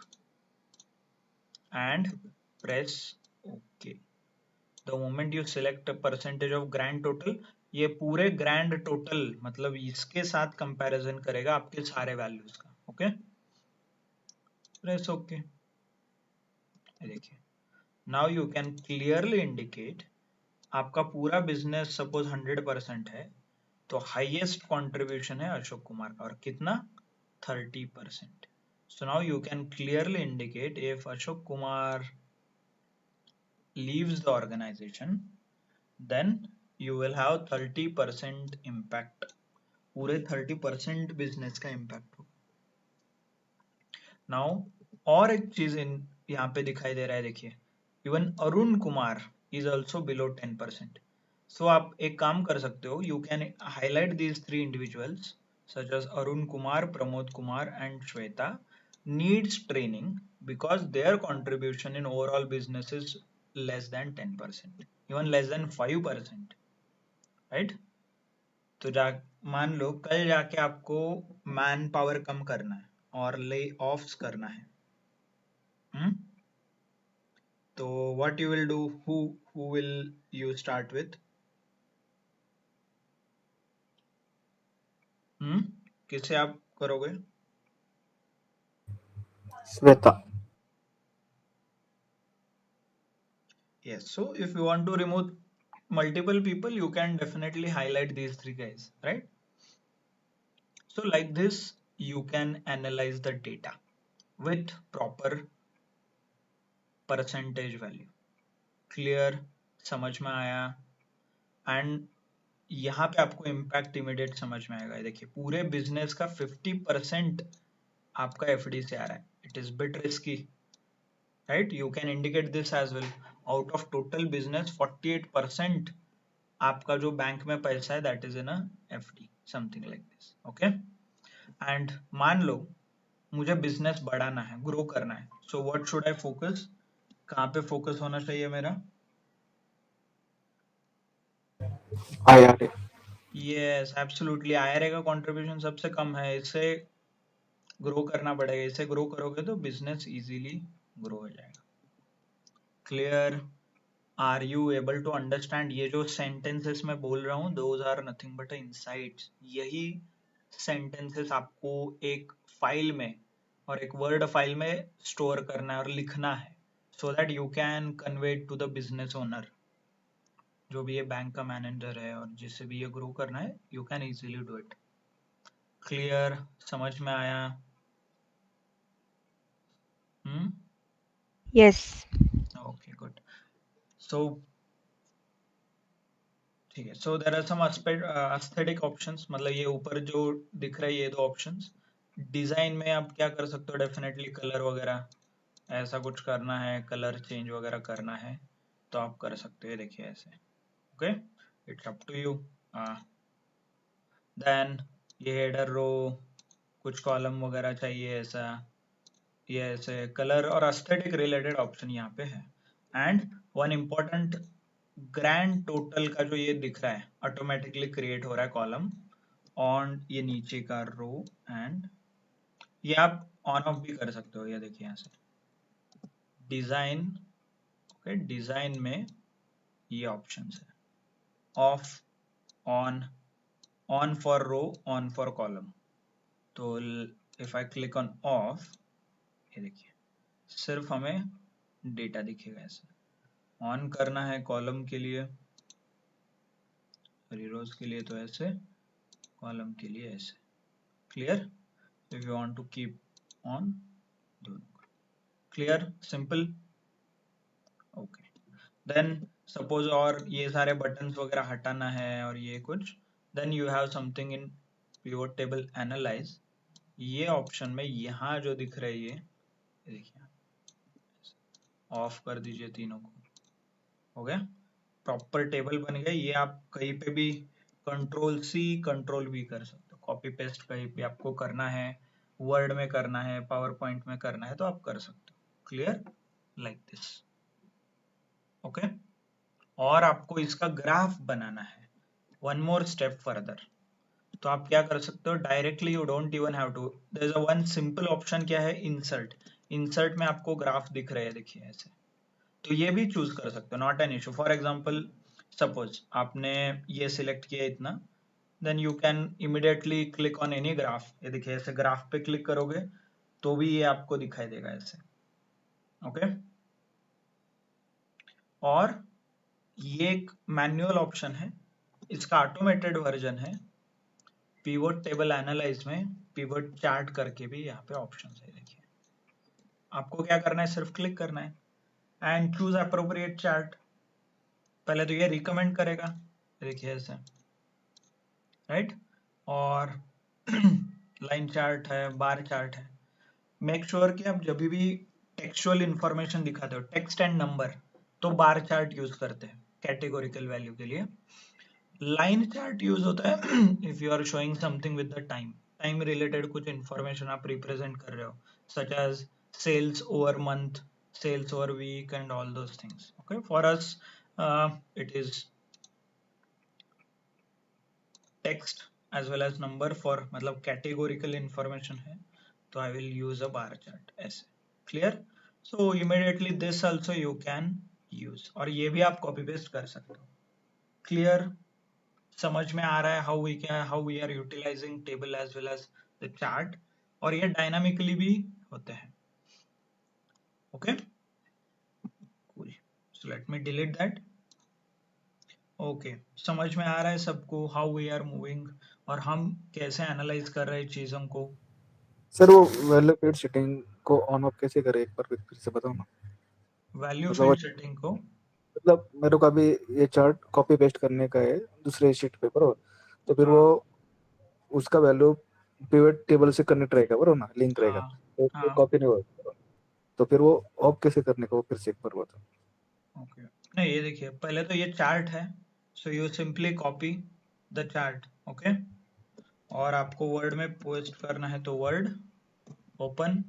A: and press okay. The moment you select percentage of grand total, ये पूरे ग्रैंड टोटल मतलब इसके साथ कंपैरिजन करेगा आपके सारे वैल्यूज का. Okay, press okay. देखिए, now you can clearly indicate आपका पूरा बिजनेस सपोज 100% है, तो हाईएस्ट कंट्रीब्यूशन है अशोक कुमार का, और कितना 30%. So now you can clearly indicate if Ashok Kumar leaves the organization, then you will have 30% impact. पूरे 30% बिजनेस का इम्पैक्ट हो. नाउ और एक चीज यहाँ पे दिखाई दे रहा है, देखिए even Arun Kumar is also below 10%. सो आप एक काम कर सकते हो, you can highlight these 3 individuals such as Arun Kumar, Pramod Kumar and Shweta needs training because their contribution in overall business is less than 10%, even less than 5%, right? तो मान लो कल जाके आपको मैन पावर कम करना है और ले ऑफ्स करना है, तो what you will do, who will you start with? किसे आप करोगे?
F: Sweta.
A: Yes, so if you want to remove multiple people, you can definitely highlight these 3 guys, right? So like this you can analyze the data with proper percentage value. Clear? समझ में आया? एंड यहाँ पे आपको इम्पैक्ट इमीडिएट समझ में आएगा. देखिए पूरे बिजनेस का 50% आपका एफडी से आ रहा है. It is bit risky, right? You can indicate this as well. Out of total business 48% आपका जो बैंक में पैसा है that is in a FD, something like this. Okay, and मान लो मुझे बिजनेस बढ़ाना है, ग्रो करना है. So what should I focus? कहाँ पे फोकस होना चाहिए मेरा?
F: IRA.
A: Yes, absolutely. आईआरए का कंट्रीब्यूशन सबसे कम है, इससे ग्रो करना पड़ेगा. इससे ग्रो करोगे तो बिजनेस इजीली ग्रो हो जाएगा. Clear? Are you able to understand? ये जो सेंटेंसेस मैं बोल रहा हूँ those are nothing but insights. यही सेंटेंसेस आपको एक फाइल में और एक वर्ड फाइल में स्टोर करना है और लिखना है, so that you can convey to the business owner. जो भी ये बैंक का मैनेजर है और जिससे भी ये ग्रो करना है, you can easily do it. Clear? समझ में आया?
D: Yes.
A: Okay, good. So ठीक है. So there are some aesthetic options. मतलब ये ऊपर जो दिख रहा है ये 2 ऑप्शंस. डिजाइन में आप क्या कर सकते हो? डेफिनेटली कलर वगैरह ऐसा कुछ करना है, कलर चेंज वगैरह करना है तो आप कर सकते हो. देखिए ऐसे. Okay, it's up to you. Then ये हेडर रो, कुछ कॉलम वगैरह चाहिए ऐसा, ये ऐसे कलर और एस्थेटिक रिलेटेड ऑप्शन यहाँ पे है. And one important, grand total का जो ये दिख रहा है ऑटोमेटिकली क्रिएट हो रहा है कॉलम ऑन ये नीचे का रो, एंड ये आप ऑन ऑफ भी कर सकते हो. ये देखिए यहाँ से डिजाइन. ओके, डिजाइन में ये ऑप्शन है off, on, on for row, on for column. तो if I click on off, ये देखिए सिर्फ हमें डेटा दिखेगा. ऐसे ऑन करना है कॉलम के लिए, रोज के लिए तो ऐसे, कॉलम के लिए ऐसे. Clear? If you want to keep on, दोनों. Clear? Simple. Okay, then suppose और ये सारे बटन्स वगैरह हटाना है और ये कुछ, then you have something in pivot table analyze. ये ऑप्शन में यहाँ जो दिख रहा है ये देखिए, ऑफ कर दीजिए तीनों को. हो गया, प्रॉपर टेबल बन गया. ये आप कहीं पे भी कंट्रोल सी कंट्रोल भी कर सकते हो. कॉपी पेस्ट कहीं पे आपको करना है, वर्ड में करना है, पावर पॉइंट में करना है तो आप कर सकते हो. क्लियर? Like this. ओके, और आपको इसका ग्राफ बनाना है. One more step further. तो आप क्या कर सकते हो? Directly you don't even have to, there is a one simple option. क्या है? इंसर्ट. इंसर्ट में आपको ग्राफ दिख रहे हैं, देखिए ऐसे. तो ये भी चूज कर सकते हो, not an issue. For example suppose आपने ये सिलेक्ट किया इतना, then you can immediately click on any graph. ये देखिए ऐसे ग्राफ पे क्लिक करोगे तो भी ये आपको दिखाई देगा ऐसे. ओके, और ये एक मैनुअल ऑप्शन है, इसका ऑटोमेटेड वर्जन है. पिवट टेबल एनालाइज में पिवट चार्ट करके भी यहाँ पे ऑप्शन है। देखिए आपको क्या करना है, सिर्फ क्लिक करना है एंड चूज अप्रोप्रिएट चार्ट। पहले तो ये रिकमेंड करेगा, देखिए ऐसे, राइट। और लाइन चार्ट है, बार चार्ट है। मेक श्योर कि आप जब भी टेक्सचुअल इंफॉर्मेशन दिखाते हो, टेक्स्ट एंड नंबर, तो बार चार्ट यूज करते हैं कैटेगोरिकल वैल्यू के लिए। लाइन चार्ट यूज होता है if you are showing something with the time, time related कुछ इंफॉर्मेशन आप रिप्रेजेंट कर रहे हो, such as sales over month, sales over week and all those things. Okay, for us it is text as well as number for, मतलब कैटेगोरिकल इंफॉर्मेशन है तो I will use a bar chart ऐसे। Clear? So immediately this also you can use, और ये भी आप कॉपी पेस्ट कर सकते हो। क्लियर? समझ में आ रहा है how we are utilizing table as well as the chart, और ये डायनामिकली भी होते हैं। Okay, cool. So let me delete that. Okay, समझ में आ रहा है सबको हाउ वी आर मूविंग और हम कैसे एनालाइज कर रहे हैं चीजों को?
F: सर वो वैल्यू फीड सेटिंग को ऑन ऑफ कैसे करें, एक बार फिर से बताओ ना।
A: वैल्यू
F: मतलब
A: फीड सेटिंग को,
F: मतलब मेरे को अभी ये चार्ट कॉपी पेस्ट करने का है दूसरे शीट पे, बरो तो फिर वो
A: हाँ
F: उसका वैल्यू पिवट टेबल से कनेक्ट रहेगा, बरो ना, लिंक रहेगा,
A: हाँ
F: तो
A: हाँ,
F: कॉपी नहीं होगा। तो फिर वो ऑफ कैसे करने का, वो फिर से एक बार बताओ।
A: ओके। नहीं, ये देखिए पहले तो ये चार्ट है, so you simply copy the chart. Okay, और आपको वर्ड में पोस्ट करना है तो वर्ड ओपन,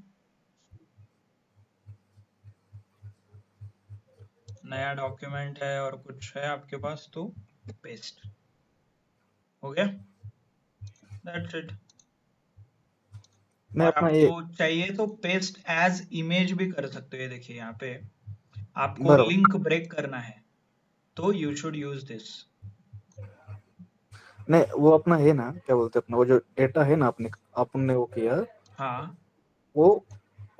A: नया डॉक्यूमेंट है और कुछ है आपके पास तो पेस्ट हो गया, दैट्स इट।
F: नहीं
A: और
F: अपना ये
A: आपको चाहिए तो पेस्ट एज इमेज भी कर सकते हो। ये देखिए यहाँ पे आपको
F: बराबर,
A: लिंक ब्रेक करना है तो यू शुड यूज दिस।
F: नहीं वो अपना है ना, क्या बोलते हैं, अपना वो जो डेटा है ना, आपने वो किया,
A: हाँ,
F: वो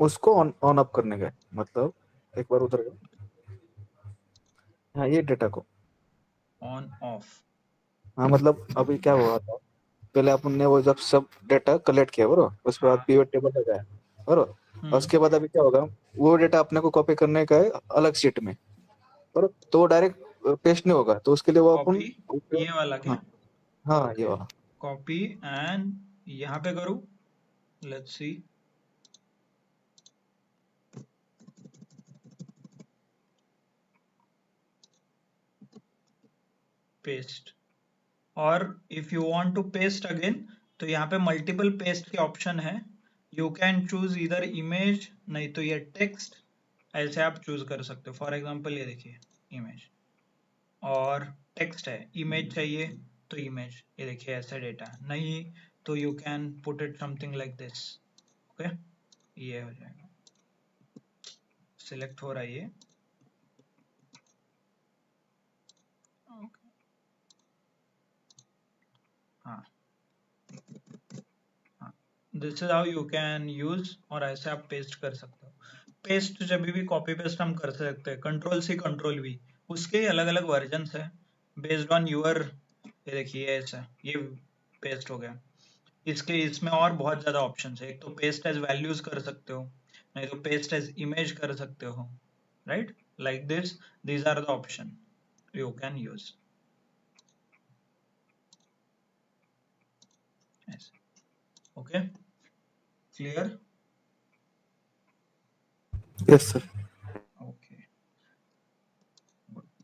F: उसको ऑन ऑन अप करने का है। मतलब एक बार उधर गया, हाँ ये डेटा को,
A: ऑन ऑफ।
F: हाँ मतलब अभी क्या हुआ था, पहले अपन ने वो जब सब डेटा कलेक्ट किया बरो, उसके बाद
A: हाँ,
F: पिवट टेबल लगाया बरो, और उसके बाद अभी क्या होगा, वो डेटा अपने को कॉपी करने का है अलग शीट में, बरो तो डायरेक्ट पेस्ट नहीं होगा, तो उसके लिए वो अपन,
A: कॉपी, ये वाला क्या,
F: हाँ हाँ ये
A: ओके,
F: वाला,
A: कॉपी एंड यहाँ पे करूँ, लेट्स सी, पेस्ट। और if you want to paste again तो यहाँ पे मल्टीपल पेस्ट के ऑप्शन है, यू कैन चूज इधर इमेज, नहीं तो ये टेक्स्ट, ऐसे आप चूज कर सकते हो। फॉर एग्जांपल ये देखिए इमेज और टेक्स्ट है, इमेज चाहिए तो इमेज, ये देखिए ऐसा डेटा, नहीं तो you can put it something like this. Okay, ये हो जाएगा, सिलेक्ट हो रहा है ये। Okay, हाँ हाँ, this is how you can use, और ऐसे आप पेस्ट कर सकते हो। पेस्ट जब भी कॉपी पेस्ट हम कर सकते हैं, कंट्रोल सी कंट्रोल वी, उसके अलग अलग वर्जन है बेस्ड ऑन यूर। ये देखिए ऐसा ये पेस्ट हो गया, इसके इसमें और बहुत ज्यादा ऑप्शन है। एक तो पेस्ट एज वैल्यूज कर सकते हो, नहीं तो पेस्ट एज इमेज कर सकते हो, right, like this, these are the option you can use. Okay, clear?
F: Yes sir.
A: Okay,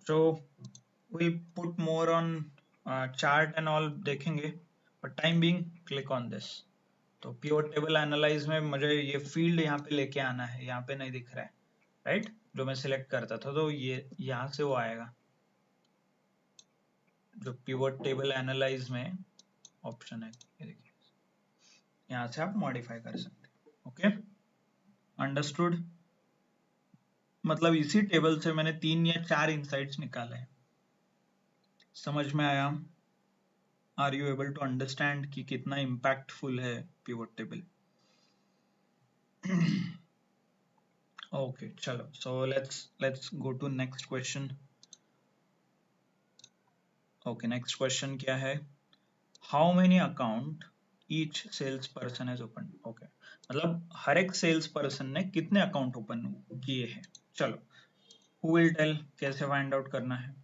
A: so we'll put more on chart and all देखेंगे, but time being click on this। तो pivot table analyze में मुझे ये field यहाँ पे लेके आना है, यहाँ पे नहीं दिख रहा है, right? जो मैं select करता था तो ये यहाँ से वो आएगा, जो pivot table analyze में option है, ये देखिए, यहाँ से आप modify कर सकते हैं। okay, understood? मतलब इसी टेबल से मैंने 3 या 4 insights निकाले हैं। समझ में आया? Are you able to understand कि कितना इम्पैक्टफुल है पिवट टेबल? ओके, चलो, so let's go to next question. Okay, next question क्या है? How many account each sales person has open. Okay, मतलब हर एक सेल्स पर्सन ने कितने अकाउंट ओपन किए हैं। चलो, हु विल टेल, कैसे फाइंड आउट करना है।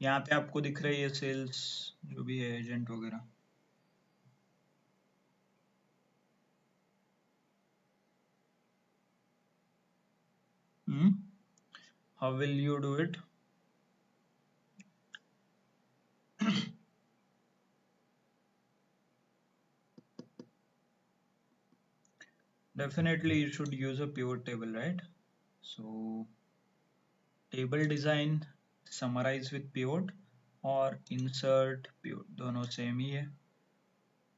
A: यहाँ पे आपको दिख रही है सेल्स जो भी है, एजेंट वगैरह। How will you do it. Definitely you should use a pivot table, right? So table design, summarize with pivot और insert pivot, दोनों सेम ही है।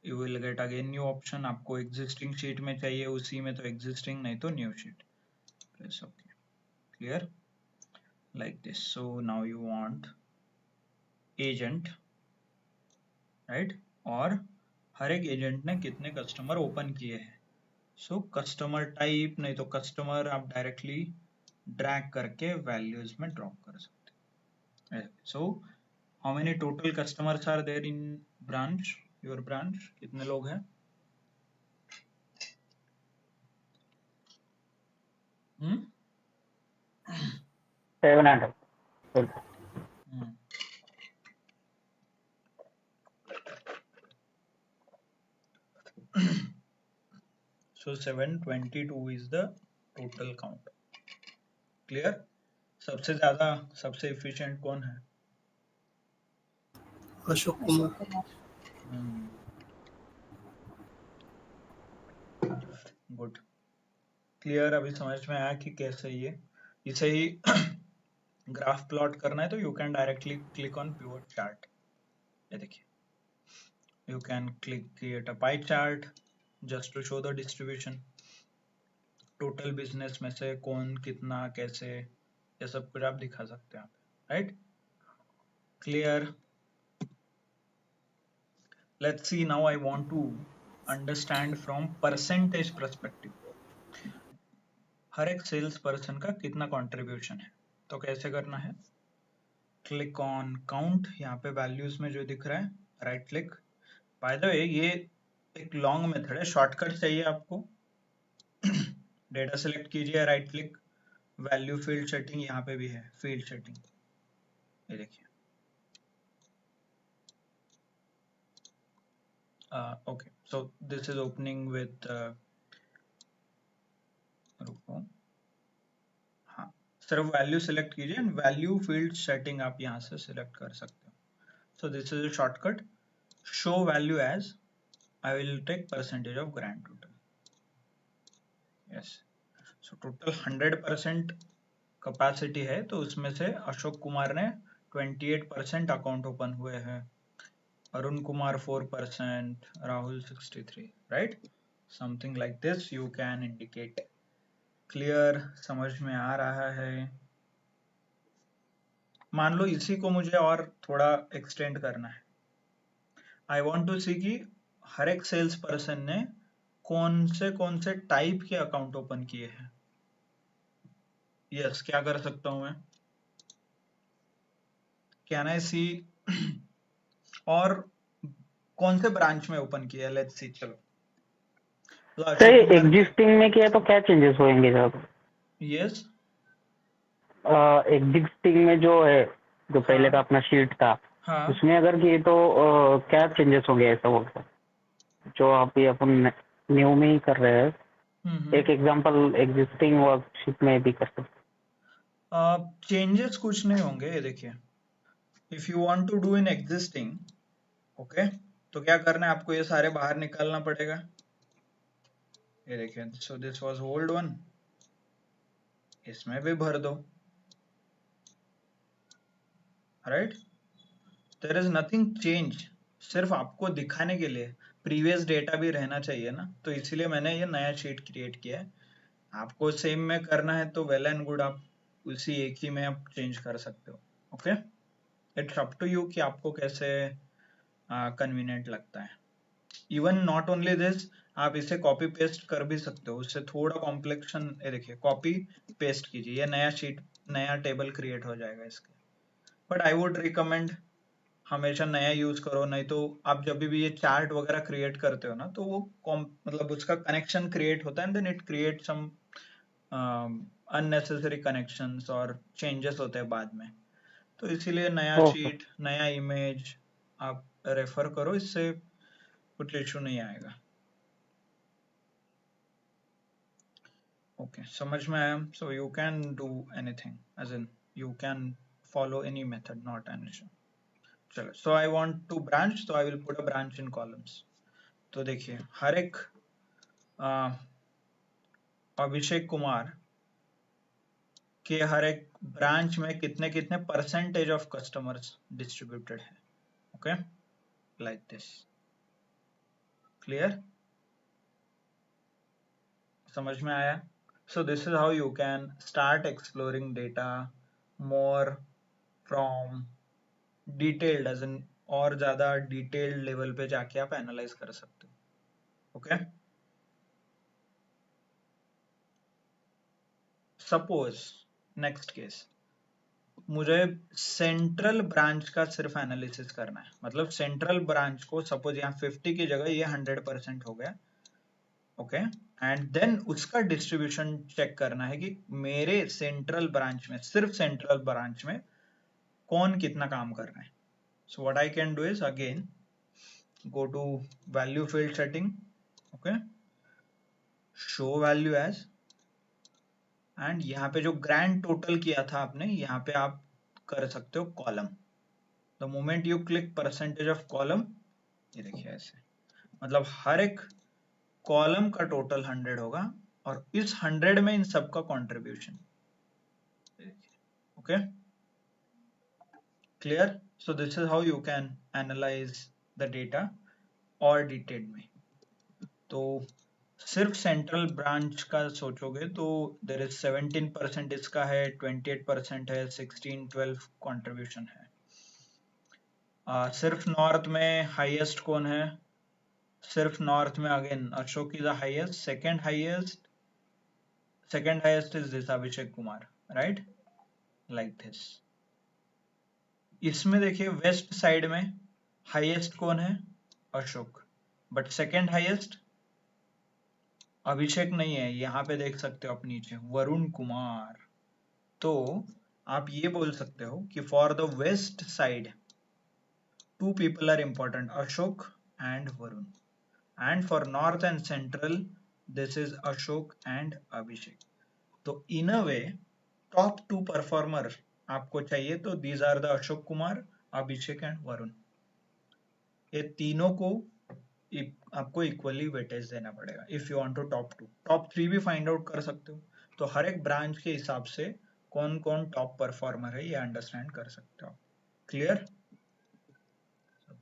A: You will get again new option, आपको existing sheet में चाहिए उसी में तो existing, नहीं तो new sheet। Press OK, clear, like this। So now you want agent, right? और हर एक एजेंट ने कितने कस्टमर ओपन किए हैं। सो कस्टमर टाइप, नहीं तो कस्टमर आप डायरेक्टली ड्रैग करके वैल्यूज में ड्रॉप कर सकते हैं। So how many total customers are there in branch, your branch, कितने लोग हैं। hmm?
C: 700.
A: So 722 is the total count। Clear. सबसे ज्यादा, सबसे एफिशिएंट कौन है।
B: अशोक कुमार।
A: Good, clear. अभी समझ में आया कि कैसे ये इसे ही ग्राफ प्लॉट करना है तो you can directly click on pivot chart. ये देखिए, you can create a pie chart just to show the distribution, total business में से कौन कितना कैसे, ये सब कुछ आप दिखा सकते हैं, right. Clear. let's see, now I want to understand from percentage perspective, हर एक सेल्स पर्सन का कितना कंट्रीब्यूशन है। तो कैसे करना है, क्लिक ऑन काउंट, यहाँ पे वैल्यूज में जो दिख रहा है right click. By the way ये एक लॉन्ग मेथड है, शॉर्टकट चाहिए आपको डेटा सेलेक्ट कीजिए, right click, value field setting, यहाँ पे भी है फील्ड सेटिंग, ये देखिए। Okay, so this is opening with, रुको, हाँ, सिर्फ वैल्यू सिलेक्ट कीजिए एंड वैल्यू फील्ड सेटिंग आप यहाँ से सिलेक्ट कर सकते हो। So this is a shortcut, show value as, I will take percentage of grand total, yes। so total 100% capacity है, तो उसमें से अशोक कुमार ने 28% अकाउंट ओपन हुए हैं, Arun Kumar 4%, Rahul 63, right? something like this you can indicate। clear, समझ में आ रहा है। मान लो इसी को मुझे और थोड़ा एक्सटेंड करना है, I want to see कि हर एक सेल्स पर्सन ने कौन से टाइप के अकाउंट ओपन किए हैं। यस, क्या कर सकता हूं मैं, कैन आई सी और कौन से ब्रांच में ओपन किया है, लेट्स सी। चलो,
C: सर एग्जिस्टिंग में किया तो क्या चेंजेस होंगे सर।
A: यस,
C: एग्जिस्टिंग में जो है, जो पहले का अपना शीट था,
A: हाँ,
C: उसमें अगर किए तो क्या चेंजेस होंगे ऐसा बोलकर, जो आप ये अपन न्यू में ही कर रहे हैं। एक एग्जांपल एग्जिस्टिंग वर्कशीट में भी कर सकते।
A: चेंजेस कुछ नहीं होंगे, ये देखिए। If you want to do in existing, okay, तो क्या करना है आपको, ये सारे बाहर निकालना पड़ेगा, ये देखिए। So this was old one, इसमें भी भर दो, right. There is nothing change, सिर्फ आपको दिखाने के लिए प्रीवियस डेटा भी रहना चाहिए ना, तो इसीलिए मैंने ये नया शीट क्रिएट किया है। आपको सेम में करना है तो वेल एंड गुड, आप उसी एक ही में आप चेंज कर सकते हो, okay. It's up to you कि आपको कैसे कन्वीनियंट लगता है। इवन नॉट ओनली दिस, आप इसे कॉपी पेस्ट कर भी सकते हो, उससे थोड़ा कॉम्प्लेक्शन, ये देखिए, कॉपी पेस्ट कीजिए, ये नया शीट, नया टेबल क्रिएट हो जाएगा इसके। बट आई वुड रिकमेंड हमेशा नया यूज करो, नहीं तो आप जब भी ये चार्ट वगैरह क्रिएट करते हो ना तो वो मतलब उसका कनेक्शन क्रिएट होता है and then it create some unnecessary connections और चेंजेस होते हैं बाद में। तो इसीलिए नया
C: ओके
A: शीट, नया इमेज आप रेफर करो, इससे कुछ इशू नहीं आएगा। ओके, समझ में आया? So you can do anything, as in you can follow any method, not an issue. चलो, so I want to branch, so I will put a branch in columns. तो देखिए हर एक अभिषेक कुमार के हर एक ब्रांच में कितने कितने परसेंटेज ऑफ कस्टमर्स डिस्ट्रीब्यूटेड है। Okay, like this. क्लियर? समझ में आया? So this is how you can start exploring data more from detailed, as in और ज्यादा डिटेल्ड लेवल पे जाके आप एनालाइज कर सकते हो। ओके, सपोज नेक्स्ट केस मुझे सेंट्रल ब्रांच का सिर्फ एनालिसिस करना है, मतलब सेंट्रल ब्रांच को सपोज यहाँ 50 की जगह ये 100% हो गया। ओके, एंड देन उसका डिस्ट्रीब्यूशन चेक करना है कि मेरे सेंट्रल ब्रांच में, सिर्फ सेंट्रल ब्रांच में कौन कितना काम कर रहा है। So what I can do is again go to value field setting, okay, show value as, and यहाँ पे जो ग्रैंड टोटल किया था आपने, यहाँ पे आप कर सकते हो column. The moment you click percentage of column, ये देखिए ऐसे, मतलब हर एक कॉलम का टोटल 100 होगा और इस 100 में इन सबका contribution. Okay, clear? So this is how you can analyse the data और डिटेल में। तो सिर्फ सेंट्रल ब्रांच का सोचोगे तो देयर इज 17% इसका है, 28% है, 16-12 कंट्रीब्यूशन है। सिर्फ नॉर्थ में हाईएस्ट कौन है? सिर्फ नॉर्थ में again Ashok is the highest, second highest is this Abhishek Kumar, right, like this. इसमें देखिए वेस्ट साइड में हाईएस्ट कौन है? अशोक, बट सेकंड हाईएस्ट अभिषेक नहीं है, यहाँ पे देख सकते हो आप नीचे वरुण कुमार। तो आप ये बोल सकते हो कि for the west side 2 people are important, Ashok and Varun, and for north and central this is Ashok and Abhishek. तो in a way top 2 performer आपको चाहिए, तो these are the Ashok Kumar, Abhishek and Varun। ये तीनों को आपको इक्वली वेटेज देना पड़ेगा if you want to top 3 भी फाइंड आउट कर सकते हो। तो हर एक ब्रांच के हिसाब से कौन कौन टॉप परफॉर्मर है ये अंडरस्टैंड कर सकते हो। Clear?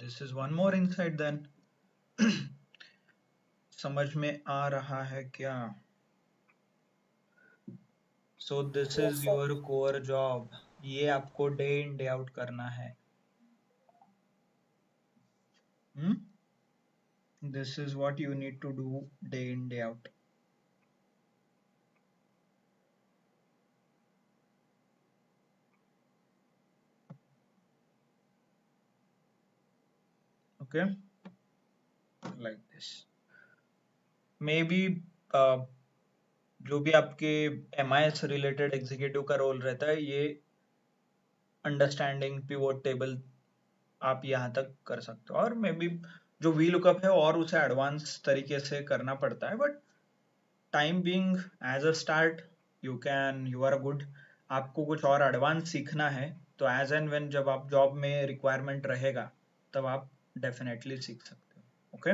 A: This is one more insight then. समझ में आ रहा है क्या? So this is your core job, ये आपको डे इन डे आउट करना है। This is what you need to do day in day out. Okay, like this. Maybe जो भी आपके MIS रिलेटेड एग्जीक्यूटिव का रोल रहता है, ये अंडरस्टैंडिंग पिवोट टेबल आप यहाँ तक कर सकते हो, और मे बी जो VLOOKUP है और उसे एडवांस तरीके से करना पड़ता है, but time being as a start you are good. आपको कुछ और एडवांस सीखना है तो एज एंड व्हेन जब आप जॉब में रिक्वायरमेंट रहेगा तब आप डेफिनेटली सीख सकते हो। ओके,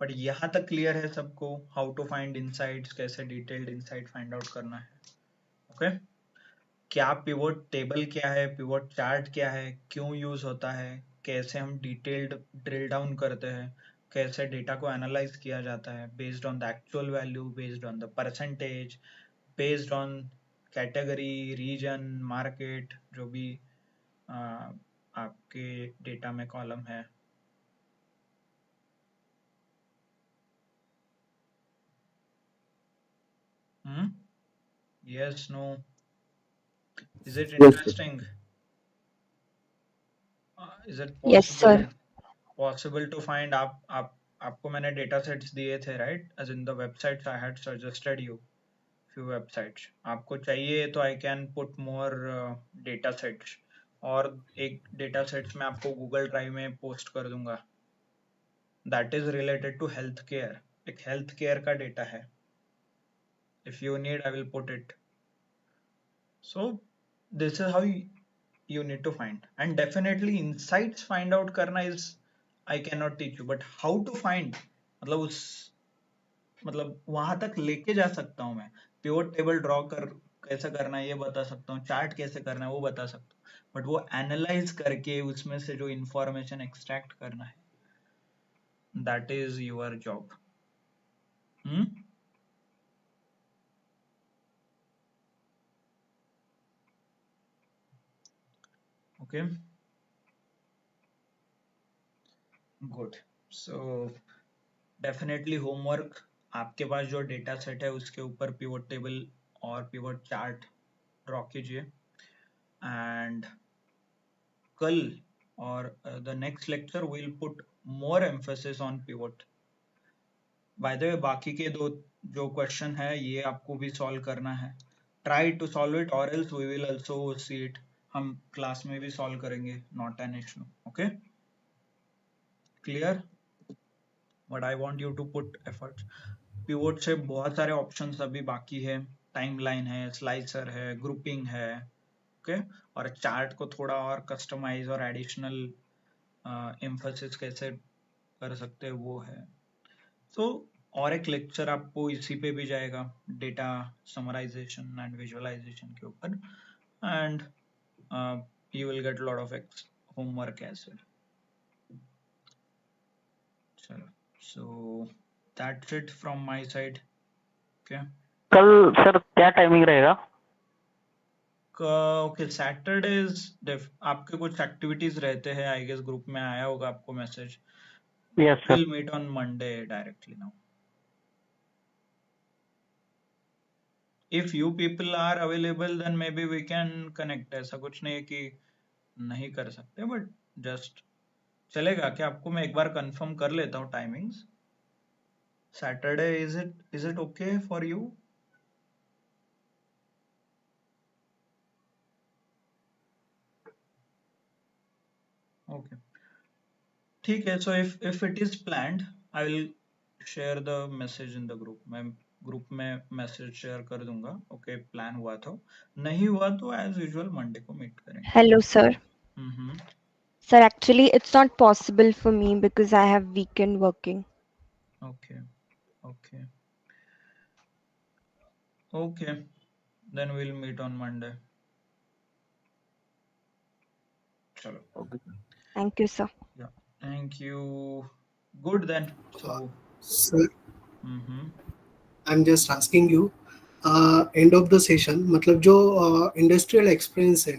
A: बट यहाँ तक क्लियर है सबको हाउ टू फाइंड इनसाइट्स, कैसे डिटेल्ड इनसाइट फाइंड आउट करना है। ओके, क्या पिवोट टेबल क्या है, पिवोट चार्ट क्या है, क्यों यूज होता है, कैसे हम डिटेल्ड ड्रिल डाउन करते हैं, कैसे डेटा को एनालाइज किया जाता है based on the actual value, based on the percentage, based on category, region, market, जो भी आपके डेटा में कॉलम है। Yes, no? Is it interesting? Is it
D: Yes,
A: possible
D: sir.
A: possible to find? आपको मैंने data sets दिए थे, right? As in the websites I had suggested you few websites. आपको चाहिए तो I can put more data sets, और एक data sets मैं आपको Google Drive में post कर दूंगा. That is related to healthcare. एक healthcare का data है. If you need, I will put it. So this is how you need to find, and definitely insights find out करना is I cannot teach you, but how to find, मतलब वहां तक लेके जा सकता हूँ मैं. पिवट टेबल ड्रॉ कर कैसे करना है ये बता सकता हूँ, चार्ट कैसे करना है वो बता सकता हूँ, बट वो एनालाइज करके उसमें से जो इंफॉर्मेशन एक्सट्रैक्ट करना है, that is your job. Okay, good. So definitely homework, आपके पास जो डेटा सेट है उसके ऊपर पिवट टेबल और पिवट चार्ट ड्रॉ कीजिए. एंड कल और the next lecture will put more emphasis on pivot. Bye the वे, बाकी के दो जो क्वेश्चन है ये आपको भी सॉल्व करना है. ट्राई टू सॉल्व इट और else we will also see it. हम क्लास में भी सॉल्व करेंगे, not an issue. Okay, clear? But I want you to put efforts. Pivot से बहुत सारे ऑप्शंस अभी बाकी है. टाइमलाइन है, स्लाइसर है, ग्रुपिंग है. ओके, और चार्ट को थोड़ा और कस्टमाइज और एडिशनल एम्फेसिस कैसे कर सकते हैं वो है. तो और एक लेक्चर आपको इसी पे भी जाएगा, डेटा समराइजेशन एंड विजुअलाइजेशन के ऊपर, and you will get lot of homework as well. चलो, so that's it from my side. Okay,
C: कल सर क्या टाइमिंग रहेगा?
A: ओके, सैटरडेज आपके कुछ एक्टिविटीज रहते हैं, आई गेस ग्रुप में आया होगा आपको message.
C: Yes sir.
A: We'll meet on Monday directly now. If you people are available, then maybe we can connect. ऐसा कुछ नहीं है कि नहीं कर सकते, but just चलेगा क्या आपको? मैं एक बार कंफर्म कर लेता हूँ timings. Saturday, is it okay for you? Okay, ठीक है. So if it is planned, I will share the message in the group. मैं ग्रुप में मैसेज शेयर कर दूंगा. ओके, प्लान हुआ तो, नहीं हुआ तो एज यूजुअल मंडे को मीट करेंगे.
D: Hello, sir. Sir, actually, it's not possible for me because I have weekend working.
A: Okay, okay, okay. Then we'll meet on Monday. Chalo.
F: Okay.
D: Thank you, sir.
A: Yeah, thank you. Good then. So,
B: sir
A: mm-hmm.
B: I am just asking you, end of the session मतलब जो इंडस्ट्रियल एक्सपीरियंस है